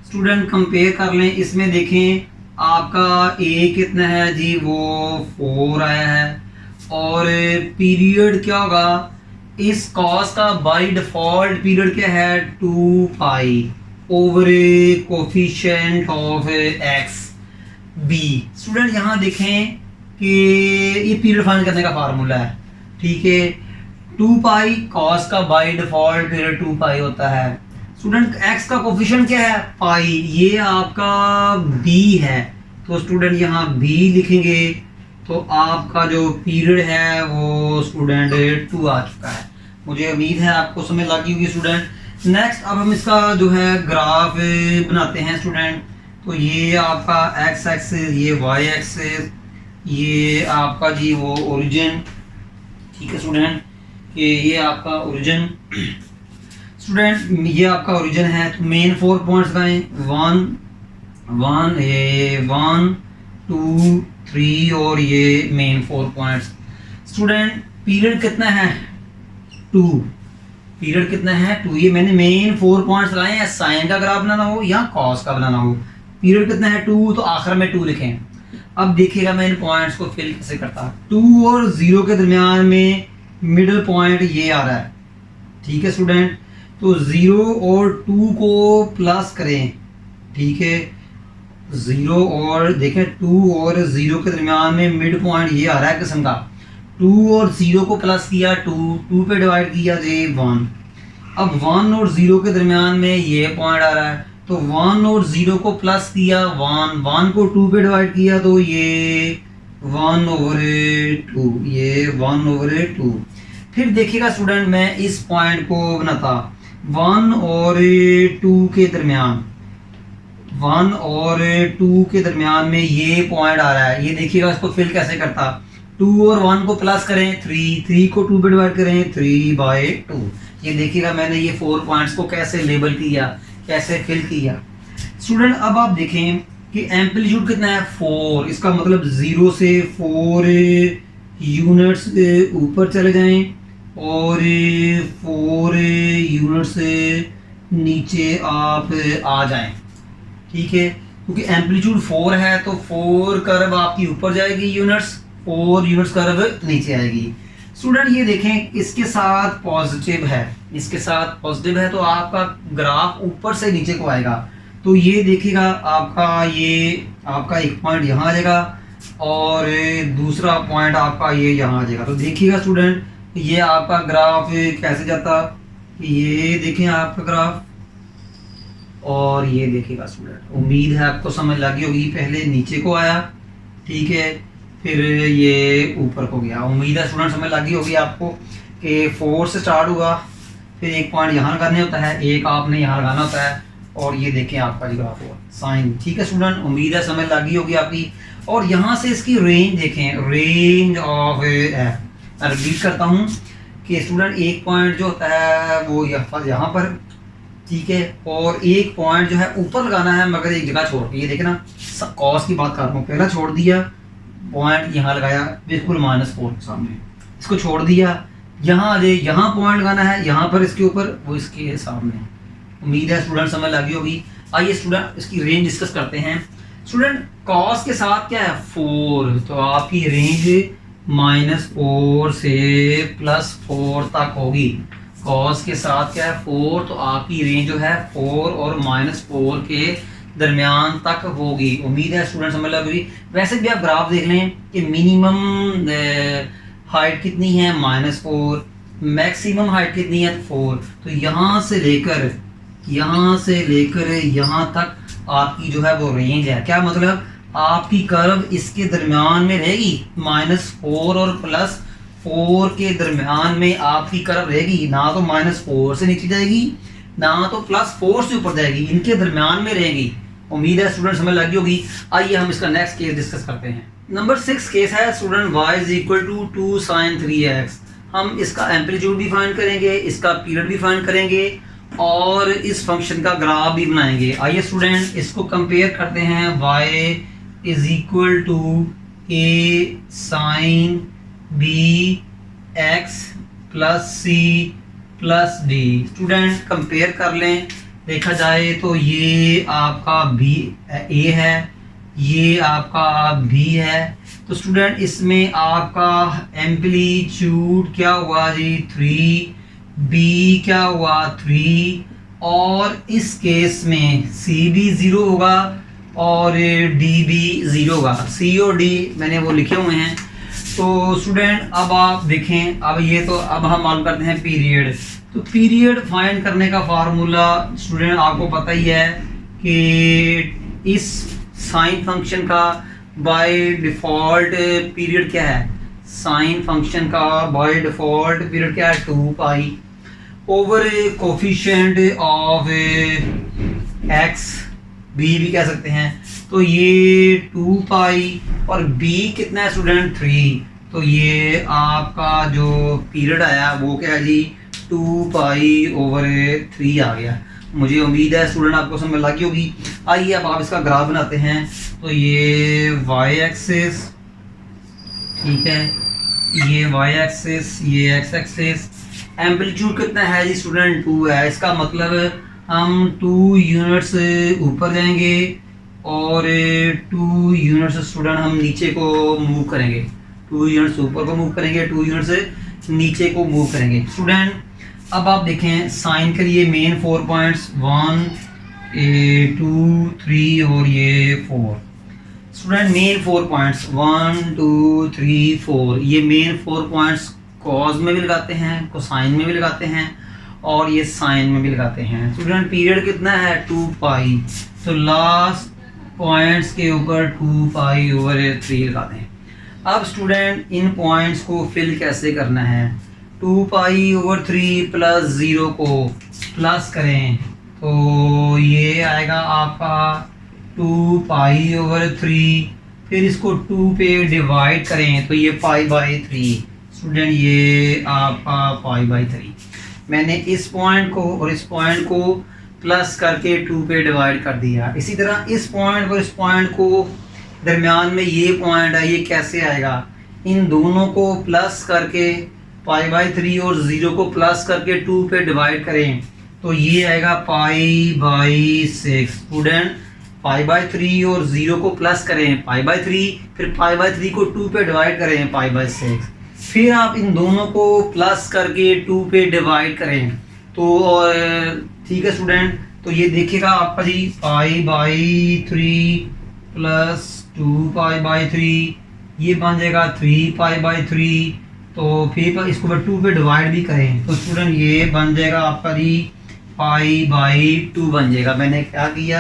Student compare कर लें, इसमें देखें आपका a कितना है जी, वो 4 आया है, और पीरियड क्या होगा इस कॉस का? बाय डिफॉल्ट पीरियड क्या है 2 pi over coefficient of x B. Student यहाँ देखें कि ये पीरियड फाइंड करने का फार्मूला है, ठीक है। 2 पाई कॉस का बाय डिफॉल्ट पीरियड 2 पाई होता है। स्टूडेंट एक्स का कोफिशिएंट क्या है? पाई, ये आपका बी है, तो स्टूडेंट यहाँ बी लिखेंगे तो आपका जो पीरियड है वो स्टूडेंट 2 आ चुका है। मुझे उम्मीद है आपको समझ लगी होगी स्टूडेंट। नेक्स्ट अब हम इसका जो है ग्राफ बनाते हैं स्टूडेंट। तो ये आपका एक्स एक्सिस, ये वाई एक्सिस, ये आपका जी वो ओरिजिन, ठीक है स्टूडेंट, कि ये आपका ओरिजिन। स्टूडेंट ये आपका ओरिजिन है, तो मेन 4 पॉइंट्स लगाएं, 1 2 3 और ये मेन 4 पॉइंट्स। स्टूडेंट पीरियड कितना है 2, पीरियड कितना है 2। ये मैंने मेन 4 पॉइंट्स लगाए हैं, साइन का ग्राफ बनाना हो या कॉस का बनाना हो। पीरियड कितना है 2, तो आखिर में 2 लिखें। अब देखिएगा मैं इन पॉइंट्स को फिल कैसे करता। 2 और 0 के दरमियान में मिडिल पॉइंट ये आ रहा है, ठीक है स्टूडेंट। तो 0 और 2 को प्लस करें, ठीक है। 0 और देखें 2 और 0 के दरमियान में मिड पॉइंट ये आ रहा है किस्म का। 2 और 0 को प्लस किया, 2 पे डिवाइड किया जे 1। अब 1 और 0 के दरमियान में ये पॉइंट आ रहा है, तो 1 और 0 को प्लस किया 1 को 2 पे डिवाइड किया तो ये 1/2, ये 1/2। फिर देखिएगा स्टूडेंट मैं इस पॉइंट को बनाता 1 और 2 के दरमियान, 1 और 2 के दरमियान में ये पॉइंट आ रहा है। ये देखिएगा इसको फिल कैसे करता। 2 और 1 को प्लस करें 3 को 2 पे डिवाइड करें 3/2। ये देखिएगा मैंने ये 4 पॉइंट्स को कैसे लेबल किया, कैसे फिल किया। स्टूडेंट अब आप देखें कि एम्पलीट्यूड कितना है 4, इसका मतलब 0 से 4 यूनिट्स ऊपर चले जाएं और 4 यूनिट्स नीचे आप आ जाएं, ठीक है। क्योंकि एम्पलीट्यूड 4 है तो 4 कर्व आपकी ऊपर जाएगी यूनिट्स, 4 यूनिट्स कर्व नीचे आएगी। स्टूडेंट ये देखें इसके साथ पॉजिटिव है, इसके साथ पॉजिटिव है तो आपका ग्राफ ऊपर से नीचे को आएगा। तो ये देखिएगा आपका ये आपका एक पॉइंट यहाँ आ जाएगा और दूसरा पॉइंट आपका ये यहाँ आ जाएगा। तो देखिएगा स्टूडेंट ये आपका ग्राफ कैसे जाता, ये देखें आपका ग्राफ, और ये देखिएगा स्टूडेंट। उम्मीद है आपको समझ लगी होगी। पहले नीचे को आया, ठीक है, फिर ये ऊपर को गया। उम्मीद है स्टूडेंट समझ लगी होगी आपको कि 4 से स्टार्ट हुआ, फिर एक पॉइंट यहाँ लगाने होता है, एक आपने यहाँ लगाना होता है, और ये देखें आपका जो ग्राफ हुआ साइन, ठीक है स्टूडेंट। उम्मीद है समझ लगी होगी आपकी। और यहाँ से इसकी रेंज देखें, रेंज ऑफ एफ। मैं रिपीट करता हूँ कि स्टूडेंट एक पॉइंट जो होता है वो यहाँ पर, ठीक है, और एक पॉइंट जो है ऊपर लगाना है मगर एक जगह छोड़ के। ये देखना कॉस की बात कर रहा हूँ, पहला छोड़ दिया पॉइंट यहाँ लगाया बिल्कुल -4 के सामने, इसको छोड़ दिया, यहाँ आ जाए, यहाँ पॉइंट लगाना है, यहाँ पर इसके ऊपर, वो इसके सामने। उम्मीद है स्टूडेंट समझ लगी होगी। आइए स्टूडेंट इसकी रेंज डिस्कस करते हैं। स्टूडेंट कॉस के साथ क्या है 4, तो आपकी रेंज -4 से +4 तक होगी। कॉस के साथ क्या है 4, तो आपकी रेंज जो है 4 और -4 के दरमियान तक होगी। उम्मीद है स्टूडेंट समझ लगी। वैसे भी आप ग्राफ देख लें कि मिनिमम हाइट कितनी है -4, मैक्सिमम हाइट कितनी है 4। तो यहाँ से लेकर यहाँ तक आपकी जो है वो रेंज है। क्या मतलब आपकी कर्व इसके दरमियान में रहेगी, -4 और +4 के दरमियान में आपकी कर्व रहेगी। ना तो -4 से नीचे जाएगी, ना तो +4 से ऊपर जाएगी, इनके दरमियान में रहेगी। उम्मीद है स्टूडेंट समझ लगी होगी। आइए हम इसका नेक्स्ट केस डिस्कस करते हैं। नंबर 6 केस है स्टूडेंट y = 2 sin 3x। हम इसका एम्पलीट्यूड भी फाइंड करेंगे, इसका पीरियड भी फाइंड करेंगे और इस फंक्शन का ग्राफ भी बनाएंगे। आइए स्टूडेंट इसको कंपेयर करते हैं। y = a sin bx + c + d। Student compare कर लें, देखा जाए तो ये आपका a है, ये आपका b है। तो स्टूडेंट इसमें आपका एम्पलीट्यूड क्या हुआ जी 3, b क्या हुआ 3, और इस केस में c भी 0 होगा और d भी 0 होगा। c और d मैंने वो लिखे हुए हैं। तो स्टूडेंट अब आप देखें, अब ये तो अब हम मालूम करते हैं पीरियड। तो पीरियड फाइंड करने का फार्मूला स्टूडेंट आपको पता ही है कि इस साइन फंक्शन का बाय डिफ़ॉल्ट पीरियड क्या है, साइन फंक्शन का बाय डिफ़ॉल्ट पीरियड क्या है 2 pi over coefficient of x, b भी कह सकते हैं। तो ये 2 पाई और b कितना है स्टूडेंट 3, तो ये आपका जो पीरियड आया वो क्या है जी 2 पाई ओवर 3 आ गया। मुझे उम्मीद है स्टूडेंट आपको समझ लगी होगी। आइए अब आप इसका ग्राफ बनाते हैं। तो ये y एक्सिस, ठीक है, ये y एक्सिस, ये x एक्सिस। एम्पलीट्यूड कितना है जी स्टूडेंट 2 है। इसका मतलब हम 2 यूनिट्स ऊपर जाएंगे और 2 यूनिट्स स्टूडेंट हम नीचे को मूव करेंगे। 2 यूनिट्स ऊपर को मूव करेंगे, 2 यूनिट्स नीचे को मूव करेंगे। स्टूडेंट अब आप देखें साइन के लिए मेन 4 पॉइंट्स 1 2 3 और ये 4। स्टूडेंट मेन 4 पॉइंट्स 1 2 3 4, ये मेन 4 पॉइंट्स कॉज में भी लगाते हैं, कोसाइन में भी लगाते हैं और ये साइन में भी लगाते हैं। स्टूडेंट पीरियड कितना है 2 पाई, तो लास्ट पॉइंट्स के ऊपर 2 पाई ओवर 3 लगाते हैं। अब स्टूडेंट इन पॉइंट्स को फिल कैसे करना है, 2 पाई ओवर 3 + 0 को प्लस करें तो ये आएगा आपका 2 पाई ओवर 3, फिर इसको 2 पे डिवाइड करें तो ये π/3। स्टूडेंट ये आपका π/3। मैंने इस पॉइंट को और इस पॉइंट को प्लस करके 2 पे डिवाइड कर दिया। इसी तरह इस पॉइंट और इस पॉइंट को दरमियान में ये पॉइंट है, ये कैसे आएगा, इन दोनों को प्लस करके π/3 और 0 को प्लस करके 2 पे डिवाइड करें तो ये आएगा π/6। स्टूडेंट π/3 और 0 को प्लस करें π/3, फिर π/3 को 2 पे डिवाइड करें π/6, फिर आप इन दोनों को प्लस करके 2 पे डिवाइड करें तो ठीक है स्टूडेंट। तो ये देखिएगा आपका जी π/3 + 2π/3 ये बन जाएगा 3π/3। तो फिर इसको 2 पे डिवाइड भी करें तो स्टूडेंट ये बन जाएगा आपका जी π/2 बन जाएगा। मैंने क्या किया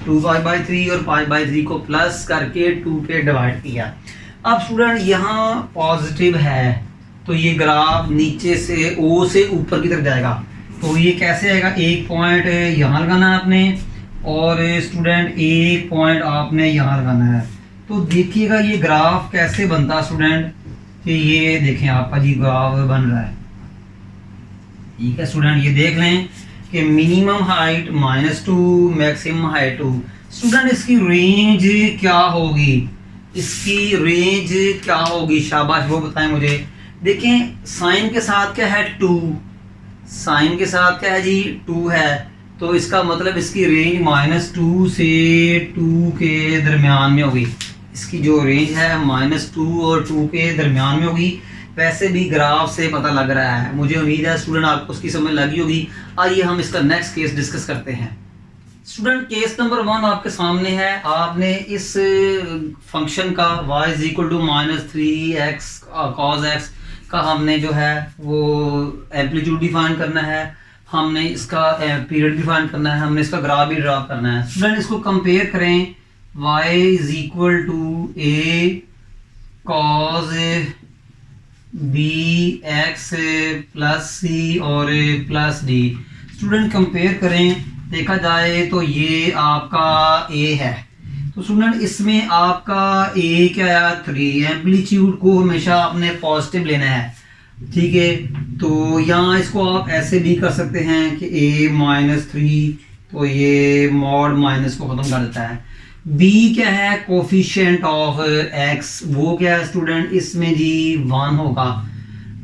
2π/3 और π/3 को प्लस करके 2 पे डिवाइड किया। अब स्टूडेंट यहाँ पॉजिटिव है तो ये ग्राफ नीचे से O से ऊपर की तरफ जाएगा। तो ये कैसे आएगा, एक पॉइंट यहाँ लगाना है आपने और स्टूडेंट एक पॉइंट आपने यहाँ लगाना है। तो देखिएगा ये ग्राफ कैसे बनता स्टूडेंट, कि ये देखें आपका जी ग्राफ बन रहा है। ठीक है स्टूडेंट, ये देख लें कि minimum height -2, maximum height 2। Student इसकी रेंज क्या होगी, इसकी रेंज क्या होगी, शाबाश वो बताएं मुझे। देखें साइन के साथ क्या है 2, साइन के साथ क्या है जी 2 है, तो इसका मतलब इसकी रेंज -2 से 2 के दरमियान में होगी। इसकी जो रेंज है -2 और 2 के दरमियान में होगी। वैसे भी ग्राफ से पता लग रहा है, मुझे उम्मीद है स्टूडेंट आपको उसकी समझ लगी होगी। आइए हम इसका नेक्स्ट केस डिस्कस करते हैं। स्टूडेंट केस नंबर 1 आपके सामने है। आपने इस फंक्शन का y = -3x cos x का हमने जो है वो एम्पलीट्यूड डिफाइन करना है, हमने इसका पीरियड डिफाइन करना है, हमने इसका ग्राफ भी ड्रा करना है। स्टूडेंट इसको कंपेयर करें, y = a cos bx + c और +d। स्टूडेंट कंपेयर करें, देखा जाए तो ये आपका a है, तो स्टूडेंट इसमें आपका a क्या है 3। एम्पलीट्यूड को हमेशा आपने पॉजिटिव लेना है, ठीक है। तो यहाँ इसको आप ऐसे भी कर सकते हैं कि a -3, तो ये मॉड माइनस को ख़त्म कर देता है। b क्या है कोफिशिएंट ऑफ x, वो क्या है स्टूडेंट इसमें जी 1 होगा।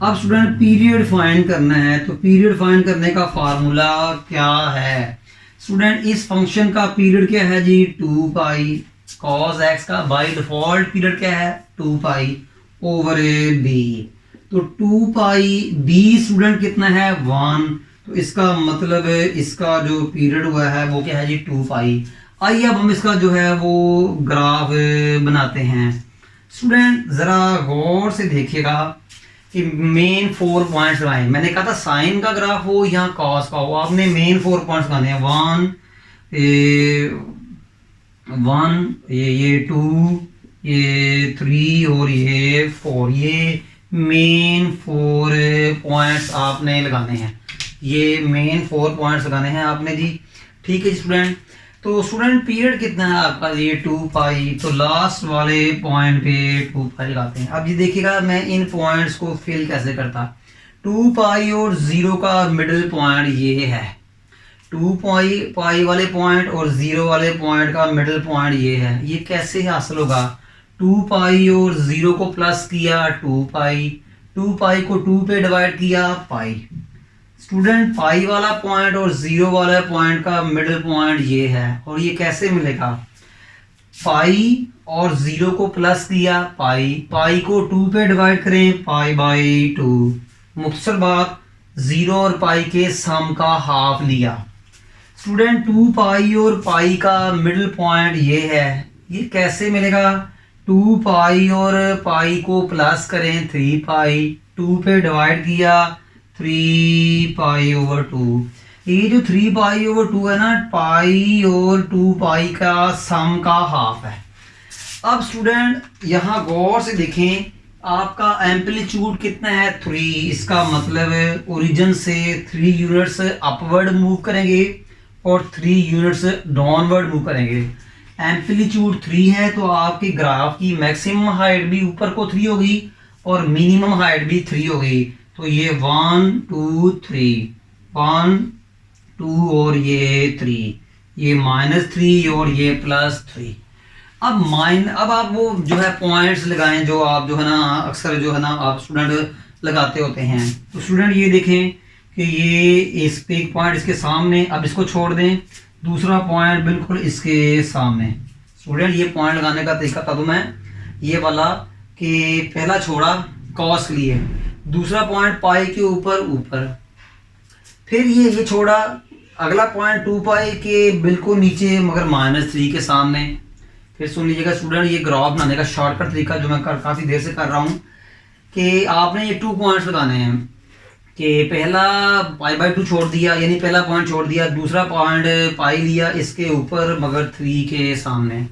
अब स्टूडेंट पीरियड फाइंड करना है, तो पीरियड फाइंड करने का फार्मूला क्या है स्टूडेंट, इस फंक्शन का पीरियड क्या है जी 2 पाई, cos x का बाय डिफॉल्ट पीरियड क्या है 2 पाई ओवर b, तो 2 पाई b स्टूडेंट कितना है 1, तो इसका मतलब इसका जो पीरियड हुआ है वो क्या है जी 2 पाई। आइए अब हम इसका जो है वो ग्राफ बनाते हैं। स्टूडेंट ज़रा गौर से देखिएगा कि मेन 4 पॉइंट्स लगाए। मैंने कहा था साइन का ग्राफ हो या कॉस का हो, आपने मेन 4 पॉइंट्स लगाने हैं। 1 ये 2 ये 3 और ये 4, ये मेन 4 पॉइंट्स आपने लगाने हैं। ये मेन 4 पॉइंट्स लगाने हैं आपने जी, ठीक है स्टूडेंट। तो स्टूडेंट पीरियड कितना है आपका ये 2 पाई, तो लास्ट वाले पॉइंट पे 2 पाई लगाते हैं। अब ये देखिएगा मैं इन पॉइंट्स को फिल कैसे करता। 2 पाई और 0 का मिडिल पॉइंट ये है, 2 पाई वाले पॉइंट और 0 वाले पॉइंट का मिडिल पॉइंट ये है। ये कैसे हासिल होगा, 2 पाई और 0 को प्लस किया 2 पाई, 2 पाई को 2 पे डिवाइड किया पाई। स्टूडेंट पाई वाला पॉइंट और 0 वाला पॉइंट का मिडिल पॉइंट ये है, और ये कैसे मिलेगा, पाई और 0 को प्लस किया पाई, पाई को 2 पे डिवाइड करें पाई/2। मुख्तसर बात 0 और पाई के सम का हाफ लिया। स्टूडेंट 2 पाई और पाई का मिडिल पॉइंट ये है, ये कैसे मिलेगा, 2 पाई और पाई को प्लस करें 3 पाई, 2 पे डिवाइड किया 3 पाई ओवर 2। ये जो 3 पाई ओवर 2 है ना, पाई और 2 पाई का सम का हाफ है। अब स्टूडेंट यहाँ गौर से देखें, आपका एम्पलीट्यूड कितना है 3, इसका मतलब ओरिजिन से 3 यूनिट्स अपवर्ड मूव करेंगे और 3 यूनिट्स डाउनवर्ड मूव करेंगे। एम्पलीट्यूड 3 है तो आपके ग्राफ की मैक्सिमम हाइट भी ऊपर को 3 होगी और मिनिमम हाइट भी 3 होगी। तो ये 1 2 3, 1 2 और ये 3, ये -3 और ये +3। अब आप वो जो है पॉइंट्स लगाएं जो आप जो है ना अक्सर जो है ना आप स्टूडेंट लगाते होते हैं। तो स्टूडेंट ये देखें कि ये इस पे एक पॉइंट इसके सामने, अब इसको छोड़ दें, दूसरा पॉइंट बिल्कुल इसके सामने। स्टूडेंट ये पॉइंट लगाने का तरीका था तो मैं ये वाला कि पहला छोड़ा कॉस के लिए, दूसरा पॉइंट पाई के ऊपर, फिर ये छोड़ा, अगला पॉइंट 2 पाई के बिल्कुल नीचे मगर -3 के सामने। फिर सुन लीजिएगा स्टूडेंट, ये ग्राफ बनाने का शॉर्टकट तरीका जो मैं काफ़ी देर से कर रहा हूँ कि आपने ये 2 पॉइंट्स लगाने हैं कि पहला पाई/2 छोड़ दिया, यानी पहला पॉइंट छोड़ दिया, दूसरा पॉइंट पाई लिया इसके ऊपर मगर 3 के सामने,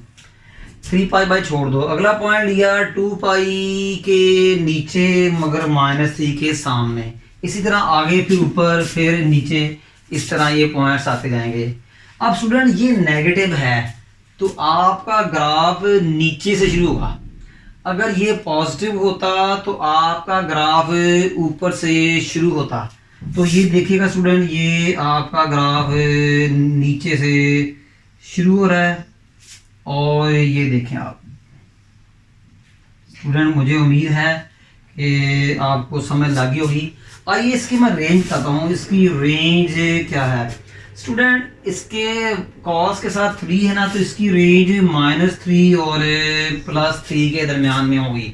3 पाई छोड़ दो, अगला पॉइंट लिया 2 पाई के नीचे मगर -3 के सामने, इसी तरह आगे फिर ऊपर फिर नीचे, इस तरह ये पॉइंट्स आते जाएंगे। अब स्टूडेंट ये नेगेटिव है तो आपका ग्राफ नीचे से शुरू होगा, अगर ये पॉजिटिव होता तो आपका ग्राफ ऊपर से शुरू होता। तो ये देखिएगा स्टूडेंट, ये आपका ग्राफ नीचे से शुरू हो रहा है और ये देखें आप स्टूडेंट, मुझे उम्मीद है ये आपको समझ लगी होगी। आइए इसकी मैं रेंज बताता हूँ, इसकी रेंज क्या है स्टूडेंट। इसके कॉस के साथ 3 है ना, तो इसकी रेंज -3 और +3 के दरमियान में होगी।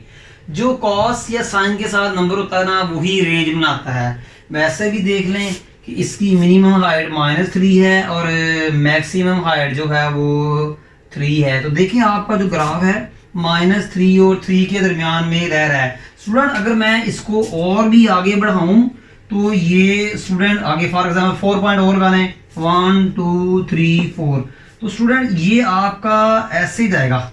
जो कॉस या साइन के साथ नंबर होता है ना, वही रेंज बनाता है। वैसे भी देख लें कि इसकी मिनिमम हाइट -3 है और मैक्सिमम हाइट जो है वो 3 है। तो देखिए आपका जो ग्राफ है -3 और 3 के दरमियान में रह रहा है। स्टूडेंट अगर मैं इसको और भी आगे बढ़ाऊं तो ये स्टूडेंट आगे फॉर एग्जाम्पल 4 पॉइंट और लगाने, 1 2 3 4, तो स्टूडेंट ये आपका ऐसे जाएगा।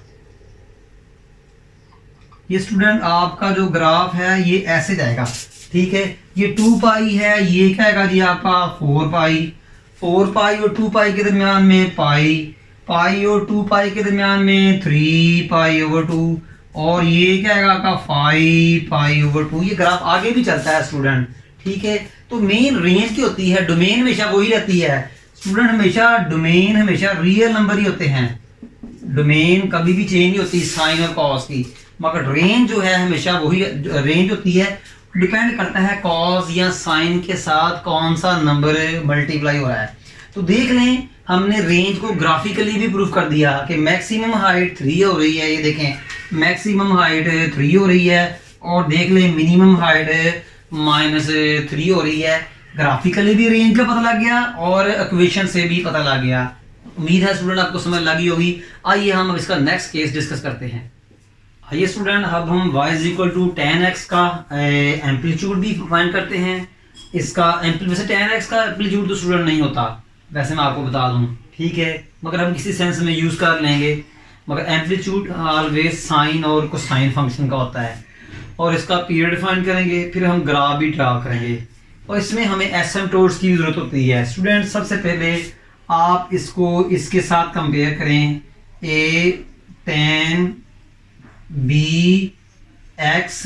ये स्टूडेंट आपका जो ग्राफ है ये ऐसे जाएगा, ठीक है। ये 2 पाई है, ये क्या आएगा जी आपका 4 पाई। 4 पाई और 2 पाई के दरमियान में पाई, पाई और 2 पाई के दरमियान में 3 पाई ओवर 2, और ये क्या आएगा आपका 5 पाई ओवर 2। ये ग्राफ आगे भी चलता है स्टूडेंट, ठीक है। तो मेन रेंज की होती है, डोमेन हमेशा वही रहती है स्टूडेंट। हमेशा डोमेन हमेशा रियल नंबर ही होते हैं, डोमेन कभी भी चेंज नहीं होती साइन और कॉस की, मगर रेंज जो है हमेशा वही रेंज होती है। डिपेंड करता है कॉस या साइन के साथ कौन सा नंबर मल्टीप्लाई हो रहा है। तो देख लें हमने रेंज को ग्राफिकली भी प्रूफ कर दिया कि मैक्सिमम हाइट 3 हो रही है। ये देखें मैक्सिमम हाइट 3 हो रही है, और देख लें मिनिमम हाइट -3 हो रही है। ग्राफिकली भी रेंज का पता लग गया और इक्वेशन से भी पता लग गया। उम्मीद है स्टूडेंट आपको समझ लगी होगी। आइए हम इसका नेक्स्ट केस डिस्कस करते हैं। आइए स्टूडेंट अब हम y = tan x का एम्पलीट्यूड भी फाइंड करते हैं। इसका वैसे tan x का एम्पलीट्यूड तो स्टूडेंट नहीं होता, वैसे मैं आपको बता दूं, ठीक है, मगर हम किसी सेंस में यूज़ कर लेंगे। मगर एम्पलीट्यूड ऑलवेज साइन और कोसाइन फंक्शन का होता है। और इसका पीरियड फाइंड करेंगे, फिर हम ग्राफ भी ड्रा करेंगे, और इसमें हमें एसिम्पटोट्स की ज़रूरत होती है। स्टूडेंट सबसे पहले आप इसको इसके साथ कंपेयर करें, a tan b x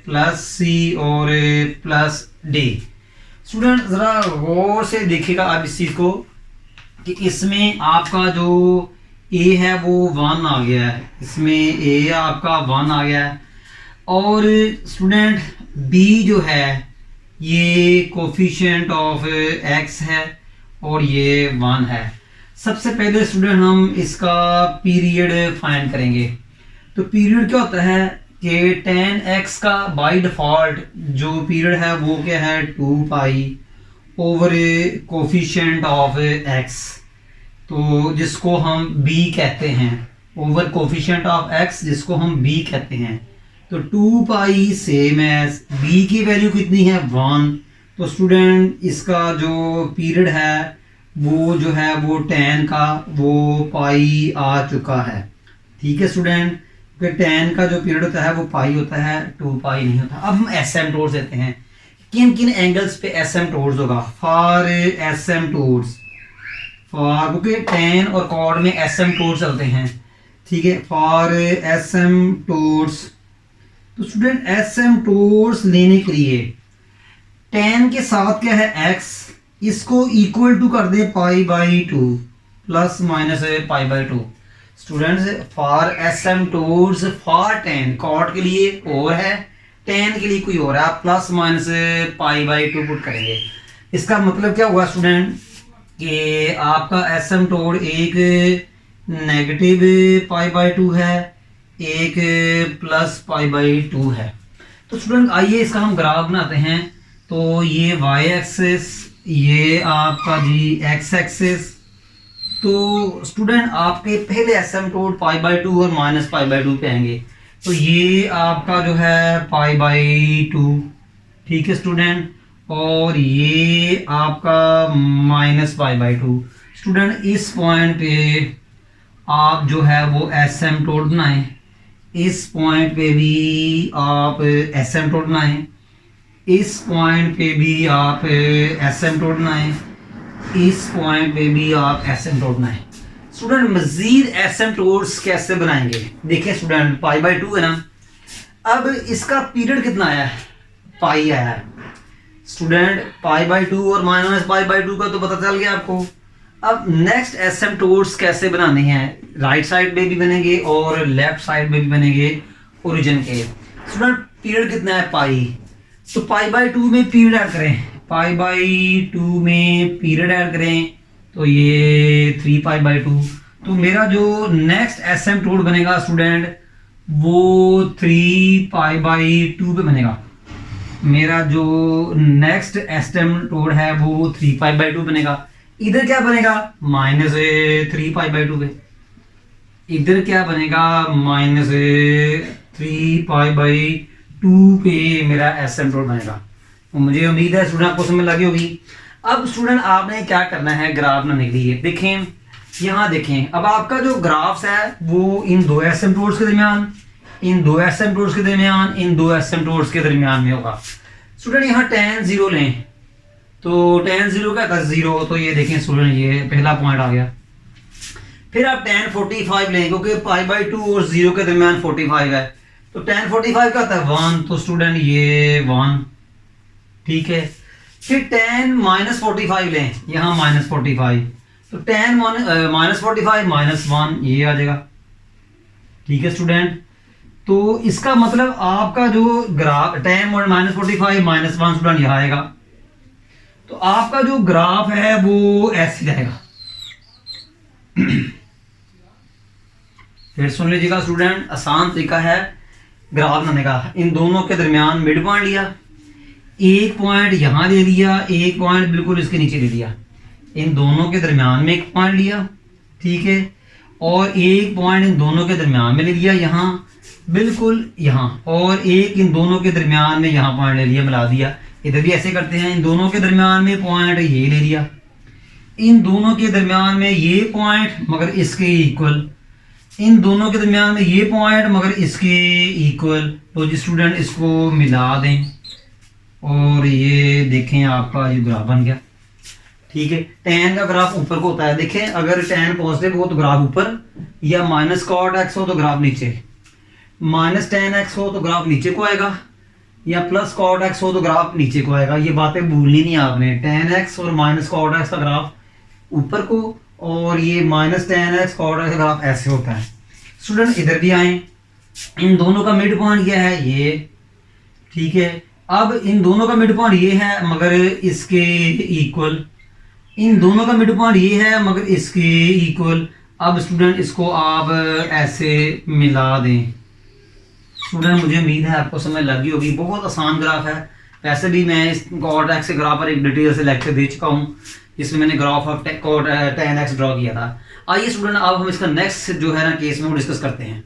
+ c और +d। स्टूडेंट ज़रा गौर से देखिएगा आप इस चीज़ को कि इसमें आपका जो a है वो 1 आ गया है, इसमें a आपका 1 आ गया है, और स्टूडेंट b जो है ये कोफिशिएंट ऑफ x है और ये 1 है। सबसे पहले स्टूडेंट हम इसका पीरियड फाइंड करेंगे। तो पीरियड क्या होता है कि tan x का बाय डिफ़ॉल्ट जो पीरियड है वो क्या है 2 pi over coefficient of x, तो जिसको हम b कहते हैं, ओवर कोफिशिएंट ऑफ x जिसको हम b कहते हैं। तो 2 पाई सेम एज b की वैल्यू कितनी है 1। तो स्टूडेंट इसका जो पीरियड है वो जो है वो tan का वो पाई आ चुका है, ठीक है स्टूडेंट। tan का जो पीरियड होता है वो पाई होता है, 2 पाई नहीं होता। अब हम एसिम्पटोट्स देते हैं, किन किन एंगल्स पे एसिम्पटोट्स होगा। फॉर एसिम्पटोट्स, फॉर क्योंकि tan और कॉड में एसिम्पटोट्स चलते हैं, ठीक है। फॉर एसिम्पटोट्स, तो स्टूडेंट एसिम्पटोट्स लेने के लिए tan के साथ क्या है x, इसको इक्वल टू कर दे π/2 ± π/2। Students for asymptotes, for tan cot के लिए और है, tan के लिए कोई और है, आप ± π/2 पुट करेंगे। इसका मतलब क्या हुआ स्टूडेंट कि आपका एसिम्पटोट एक नेगेटिव π/2 है, एक +π/2 है। तो स्टूडेंट आइए इसका हम ग्राफ बनाते हैं। तो ये y एक्सिस, ये आपका जी x एक्सिस। तो स्टूडेंट आपके पहले एसिम्पटोट π/2 और -π/2 पे आएंगे, तो ये आपका जो है π/2, ठीक है स्टूडेंट, और ये आपका -π/2। स्टूडेंट इस पॉइंट पे आप जो है वो एसिम्पटोट बनाएं, इस पॉइंट पे भी आप एसिम्पटोट बनाएं, इस पॉइंट पे भी आप एसिम्पटोट बनाएं, इस पॉइंट पे भी आप एसिम्पटोट बनाएं। स्टूडेंट मजीद एसिम्पटोट्स कैसे बनाएंगे, देखिए स्टूडेंट π/2 है ना, अब इसका पीरियड कितना आया है, पाई आया है। स्टूडेंट π/2 और -π/2 का तो पता चल गया आपको। अब नेक्स्ट एसिम्पटोट्स कैसे बनाने हैं, राइट साइड में भी बनेंगे और लेफ्ट साइड में भी बनेंगे ओरिजिन के। स्टूडेंट पीरियड कितना है पाई, तो पाई बाई 2 में पीरियड ऐड करें, पाई बाई 2 में पीरियड ऐड करें तो ये 3 पाई बाई 2। तो मेरा जो नेक्स्ट एसिम्पटोट बनेगा स्टूडेंट वो 3 पाई बाई 2 पे बनेगा। मेरा जो नेक्स्ट एसिम्पटोट है वो 3 पाई बाई 2 बनेगा। इधर क्या बनेगा माइनस 3 पाई बाई 2 पे, इधर क्या बनेगा माइनस 3 पाई बाई 2 पे मेरा एसिम्पटोट बनेगा। तो मुझे उम्मीद है स्टूडेंट आपको समझ लगी होगी। अब स्टूडेंट आपने क्या करना है ग्राफ बनाने के लिए, देखें यहाँ देखें, अब आपका जो ग्राफ्स है वो इन दो एसिम्पटोट्स के दरमियान, इन दो एसिम्पटोट्स के दरमियान, इन दो एसिम्पटोट्स के दरमियान में होगा। स्टूडेंट यहाँ tan 0 लें तो tan 0 क्या था 0, तो ये देखें स्टूडेंट ये पहला पॉइंट आ गया। फिर आप tan 45 लें क्योंकि पाई बाई 2 और 0 के दरमियान 45 है, तो tan 45 क्या होता है 1, तो स्टूडेंट ये 1, ठीक है। फिर tan माइनस 45 लें, यहाँ माइनस 45, तो tan माइनस 45 माइनस 1 ये आ जाएगा, ठीक है स्टूडेंट। तो इसका मतलब आपका जो graph tan minus 45 minus 1 student यहाँ आएगा, तो आपका जो ग्राफ है वो ऐसे रहेगा। फिर सुन लीजिएगा स्टूडेंट, आसान तरीका है ग्राफ बनाने का। इन दोनों के दरमियान मिड पॉइंट लिया, एक पॉइंट यहाँ ले लिया, एक पॉइंट बिल्कुल इसके नीचे ले लिया, इन दोनों के दरमियान में एक पॉइंट लिया, ठीक है, और एक पॉइंट इन दोनों के दरमियान में ले लिया यहाँ बिल्कुल यहाँ, और एक इन दोनों के दरमियान में यहाँ पॉइंट ले लिया, मिला दिया। इधर भी ऐसे करते हैं, इन दोनों के दरमियान में पॉइंट ये ले लिया, इन दोनों के दरमियान में ये पॉइंट मगर इसके इक्वल, इन दोनों के दरमियान में ये पॉइंट मगर इसके इक्वल। तो जी स्टूडेंट इसको मिला दें और ये देखें आपका ये ग्राफ बन गया, ठीक है। tan का ग्राफ ऊपर को होता है, देखें अगर tan पॉजिटिव हो तो ग्राफ ऊपर, या माइनस कॉट एक्स हो तो ग्राफ नीचे, माइनस tan x हो तो ग्राफ नीचे को आएगा, या प्लस कॉट एक्स हो तो ग्राफ नीचे को आएगा। ये बातें भूलनी नहीं आपने, tan x और माइनस कॉट एक्स का ग्राफ ऊपर को, और ये minus tan x cot x का ग्राफ ऐसे होता है। स्टूडेंट इधर भी आए, इन दोनों का मिड पॉइंट क्या है ये, ठीक है। अब इन दोनों का मिड पॉइंट ये है मगर इसके इक्वल, इन दोनों का मिड पॉइंट ये है मगर इसके इक्वल। अब स्टूडेंट इसको आप ऐसे मिला दें। स्टूडेंट मुझे उम्मीद है आपको समझ लगी होगी, बहुत आसान ग्राफ है। वैसे भी मैं इस कॉट एक्स के ग्राफ पर एक डिटेल से लेक्चर दे चुका हूँ जिसमें मैंने graph of cot tan x draw किया था। आइए स्टूडेंट अब हम इसका नेक्स्ट जो है ना केस में वो डिस्कस करते हैं।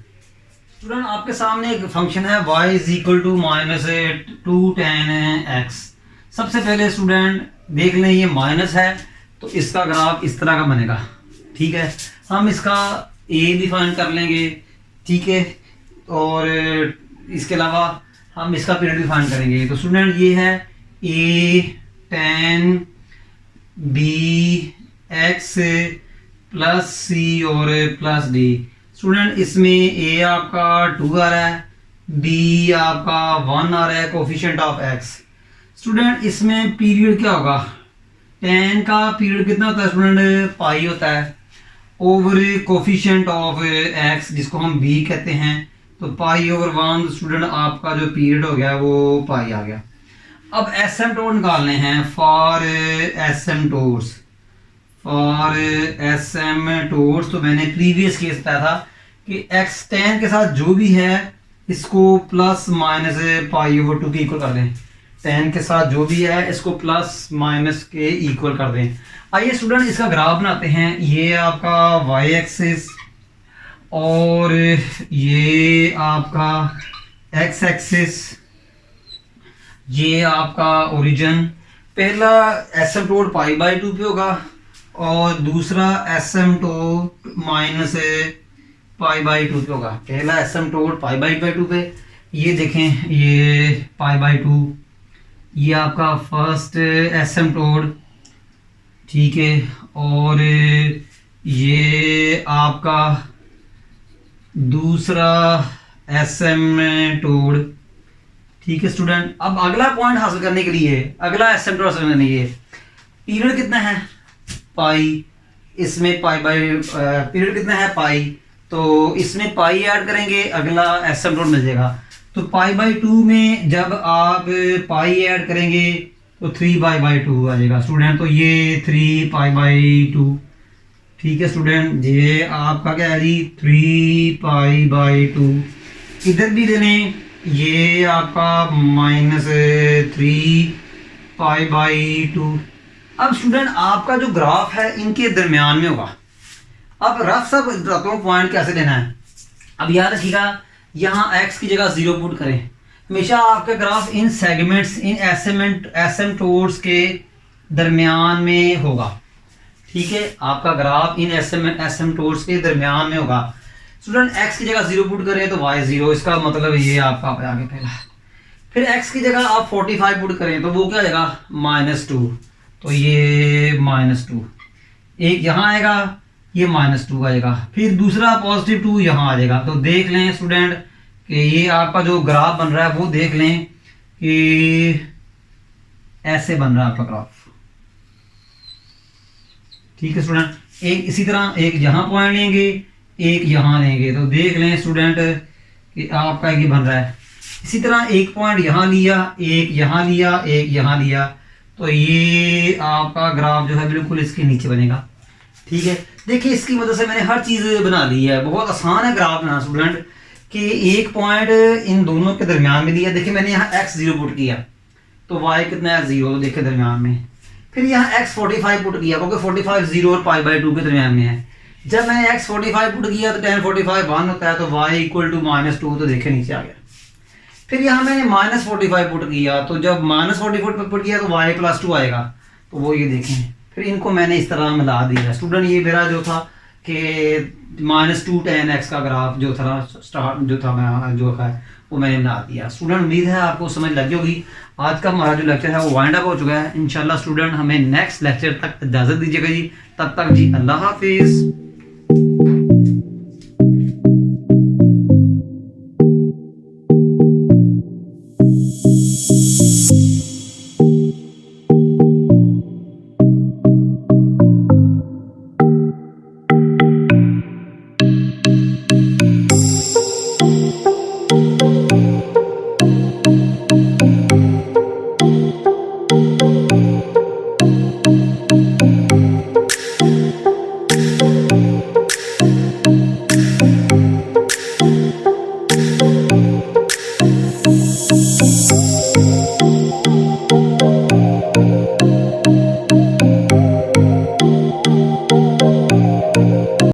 स्टूडेंट आपके सामने एक फंक्शन है y is equal to minus 2 tan x। सबसे पहले स्टूडेंट देख लें ये माइनस है तो इसका ग्राफ इस तरह का बनेगा, ठीक है। हम इसका a भी फाइंड कर लेंगे, ठीक है, और इसके अलावा हम इसका पीरियड भी फाइंड करेंगे। तो स्टूडेंट ये है a tan b x plus c और प्लस d। स्टूडेंट इसमें a आपका 2 आ रहा है, b आपका 1 आ रहा है, कोफिशिएंट ऑफ x। स्टूडेंट इसमें पीरियड क्या होगा, tan का पीरियड कितना होता है स्टूडेंट पाई होता है, ओवर कोफिशिएंट ऑफ x जिसको हम b कहते हैं, तो पाई ओवर 1। स्टूडेंट आपका जो पीरियड हो गया वो पाई आ गया। अब एसिम्पटोट निकालने हैं फॉर एसिम्पटोट्स, फॉर एसिम्पटोट्स। तो मैंने प्रीवियस केस बताया था कि x tan के साथ जो भी है इसको प्लस माइनस पाई ओवर 2 के इक्वल कर दें, tan के साथ जो भी है इसको प्लस माइनस के इक्वल कर दें। आइए स्टूडेंट इसका ग्राफ बनाते हैं। ये आपका y एक्सिस और ये आपका x एक्सिस, ये आपका ओरिजिन। पहला एसिम्पटोट पाई बाई 2 पे होगा और दूसरा एसिम्पटोट माइनस पाई बाई 2 पे होगा। पहला एसिम्पटोट पाई बाई 2 पे, ये देखें ये पाई बाई 2, ये आपका फर्स्ट एसिम्पटोट, ठीक है, और ये आपका दूसरा एसिम्पटोट, ठीक है स्टूडेंट। अब अगला पॉइंट हासिल करने के लिए, अगला एसिम्पटोट हासिल करने के लिए पीरियड कितना है पाई, इसमें पाई बाई पीरियड कितना है पाई, तो इसमें पाई ऐड करेंगे अगला एसिम्पटोट मिल जाएगा। तो पाई बाई 2 में जब आप पाई ऐड करेंगे तो 3 पाई बाई 2 आ जाएगा स्टूडेंट। तो ये 3 पाई बाई 2, ठीक है स्टूडेंट, ये आपका क्या है जी 3 पाई बाई 2। इधर भी ले लें, ये आपका -3 पाई बाई 2। अब स्टूडेंट आपका जो ग्राफ है इनके दरमियान में होगा। अब रफ सब बताता हूँ पॉइंट कैसे लेना है। अब याद रखिएगा, यहाँ x की जगह 0 पुट करें। हमेशा आपका ग्राफ इन सेगमेंट्स, इन एसिम्पटोट्स के दरमियान में होगा, ठीक है। आपका ग्राफ इन एसिम्पटोट्स के दरमियान में होगा। स्टूडेंट x की जगह 0 पुट करें तो y 0, इसका मतलब ये आपका आगे पहला। फिर x की जगह आप 45 पुट करें तो वो क्या आएगा -2, तो ये -2। एक यहाँ आएगा, ये -2 आएगा। फिर दूसरा +2 यहाँ आ जाएगा। तो देख लें स्टूडेंट कि ये आपका जो ग्राफ बन रहा है वो देख लें कि ऐसे बन रहा है आपका ग्राफ, ठीक है स्टूडेंट। एक इसी तरह एक यहाँ पॉइंट लेंगे, एक यहाँ लेंगे, तो देख लें स्टूडेंट कि आपका ये बन रहा है। इसी तरह एक पॉइंट यहाँ लिया, एक यहाँ लिया, एक यहाँ लिया, तो ये आपका ग्राफ जो है बिल्कुल इसके नीचे बनेगा, ठीक है। देखिए इसकी मदद से मैंने हर चीज़ बना ली है। बहुत आसान है ग्राफ बनाना स्टूडेंट, कि एक पॉइंट इन दोनों के दरमियान में लिया। देखिए मैंने यहाँ x 0 पुट किया तो y कितना है 0, तो देखिए दरमियान में। फिर यहाँ x 45 पुट किया क्योंकि 45 0 और पाई/2 के दरमियान में है। जब मैंने x 45 पुट किया तो tan 45 1 होता है, तो y = -2, तो देखिए नीचे आ गया। फिर यहाँ मैंने -45 पुट किया, तो जब -45 पुट किया तो y +2 आएगा, तो वो ये देखें। फिर इनको मैंने इस तरह मिला दिया स्टूडेंट। ये मेरा जो था कि -2 tan x का ग्राफ जो था स्टार्ट जो था मैं जो है वो मैंने बना दिया स्टूडेंट। उम्मीद है आपको समझ लगी होगी। आज का हमारा जो लेक्चर है वो वाइंड अप हो चुका है। इंशाल्लाह स्टूडेंट हमें नेक्स्ट लेक्चर तक इजाज़त दीजिएगा जी। तब तक जी अल्लाह हाफिज़।